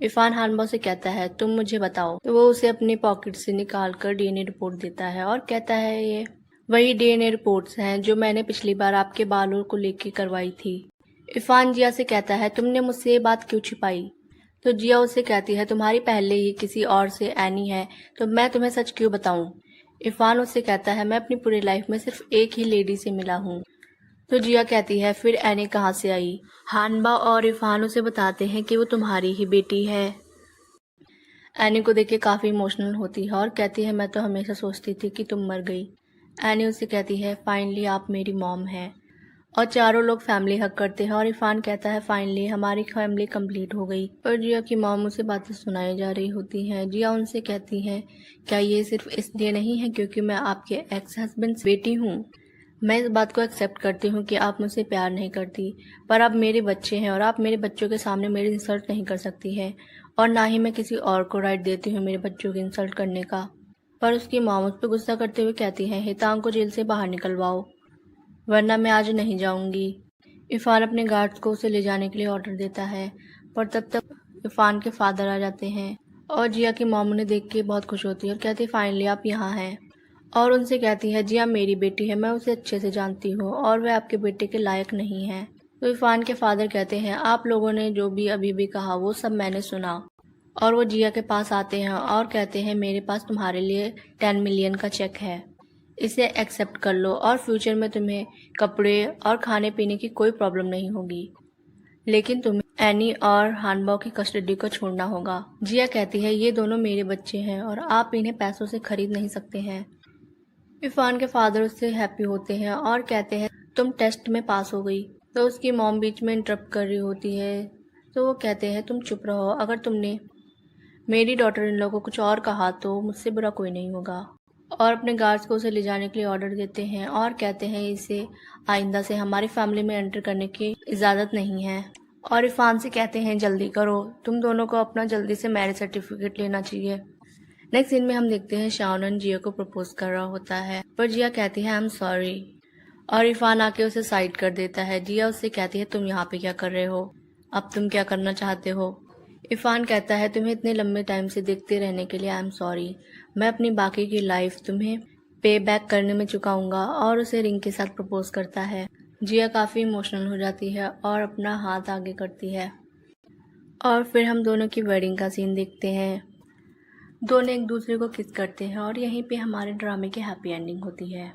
Speaker 1: इरफान हानबा से कहता है, तुम मुझे बताओ। तो वो उसे अपने पॉकेट से निकाल कर डीएनए रिपोर्ट देता है और कहता है, ये वही डीएनए रिपोर्ट्स हैं जो मैंने पिछली बार आपके बालों को लेके करवाई थी। इरफान जिया से कहता है, तुमने मुझसे ये बात क्यों छिपाई? तो जिया उससे कहती है, तुम्हारी पहले ही किसी और से एनी है, तो मैं तुम्हें सच क्यों बताऊं? इरफान उससे कहता है, मैं अपनी पूरी लाइफ में सिर्फ एक ही लेडी से मिला हूँ। तो जिया कहती है, फिर एनी कहाँ से आई? हानबा और इरफान उसे बताते हैं कि वो तुम्हारी ही बेटी है। एनी को देख के काफ़ी इमोशनल होती है और कहती है, मैं तो हमेशा सोचती थी कि तुम मर गई। एनी उससे कहती है, फाइनली आप मेरी मॉम हैं। और चारों लोग फैमिली हग करते हैं और इरफान कहता है, फाइनली हमारी फैमिली कंप्लीट हो गई। और जिया की मॉम उसे बातें सुनाई जा रही होती हैं। जिया उनसे कहती है, क्या ये सिर्फ इसलिए नहीं है क्योंकि मैं आपके एक्स हस्बैंड बेटी हूँ? मैं इस बात को एक्सेप्ट करती हूँ कि आप मुझसे प्यार नहीं करती, पर अब मेरे बच्चे हैं और आप मेरे बच्चों के सामने मेरी इंसल्ट नहीं कर सकती है और ना ही मैं किसी और को राइट देती हूँ मेरे बच्चों की इंसल्ट करने का। पर उसकी मॉम उस पर गुस्सा करते हुए कहती है हितांग को जेल से बाहर निकलवाओ, वरना मैं आज नहीं जाऊंगी। इरफान अपने गार्ड्स को उसे ले जाने के लिए ऑर्डर देता है, पर तब तक इरफान के फादर आ जाते हैं और जिया की मॉम उन्हें देख के बहुत खुश होती है और कहती है फाइनली आप यहाँ हैं। और उनसे कहती है जिया मेरी बेटी है, मैं उसे अच्छे से जानती हूँ और वह आपके बेटे के लायक नहीं है। तो इरफान के फादर कहते हैं आप लोगों ने जो भी अभी भी कहा वो सब मैंने सुना। और वो जिया के पास आते हैं और कहते हैं मेरे पास तुम्हारे लिए 10 मिलियन का चेक है, इसे एक्सेप्ट कर लो और फ्यूचर में तुम्हें कपड़े और खाने पीने की कोई प्रॉब्लम नहीं होगी, लेकिन तुम्हें एनी और हानबॉ की कस्टडी को छोड़ना होगा। जिया कहती है ये दोनों मेरे बच्चे हैं और आप इन्हें पैसों से खरीद नहीं सकते हैं। इरफान के फादर उससे हैप्पी होते हैं और कहते हैं तुम टेस्ट में पास हो गई। तो उसकी मॉम बीच में इंटरप्ट कर रही होती है, तो वो कहते हैं तुम चुप रहो, अगर तुमने मेरी डॉटर इन लोगों को कुछ और कहा तो मुझसे बुरा कोई नहीं होगा। और अपने गार्ड्स को उसे ले जाने के लिए ऑर्डर देते हैं और कहते हैं इसे आइंदा से हमारी फैमिली में एंटर करने की इजाज़त नहीं है। और इरफान से कहते हैं जल्दी करो, तुम दोनों को अपना जल्दी से मैरिज सर्टिफिकेट लेना चाहिए। नेक्स्ट सीन में हम देखते हैं शाओनन जिया को प्रपोज कर रहा होता है, पर जिया कहती है आई एम सॉरी और इरफान आके उसे साइड कर देता है। जिया उससे कहती है तुम यहाँ पे क्या कर रहे हो, अब तुम क्या करना चाहते हो। इरफान कहता है तुम्हें इतने लंबे टाइम से देखते रहने के लिए आई एम सॉरी, मैं अपनी बाकी की लाइफ तुम्हें पे बैक करने में चुकाऊंगा। और उसे रिंग के साथ प्रपोज करता है। जिया काफ़ी इमोशनल हो जाती है और अपना हाथ आगे करती है और फिर हम दोनों की वेडिंग का सीन देखते हैं। दोनों एक दूसरे को किस करते हैं और यहीं पे हमारे ड्रामे की हैप्पी एंडिंग होती है।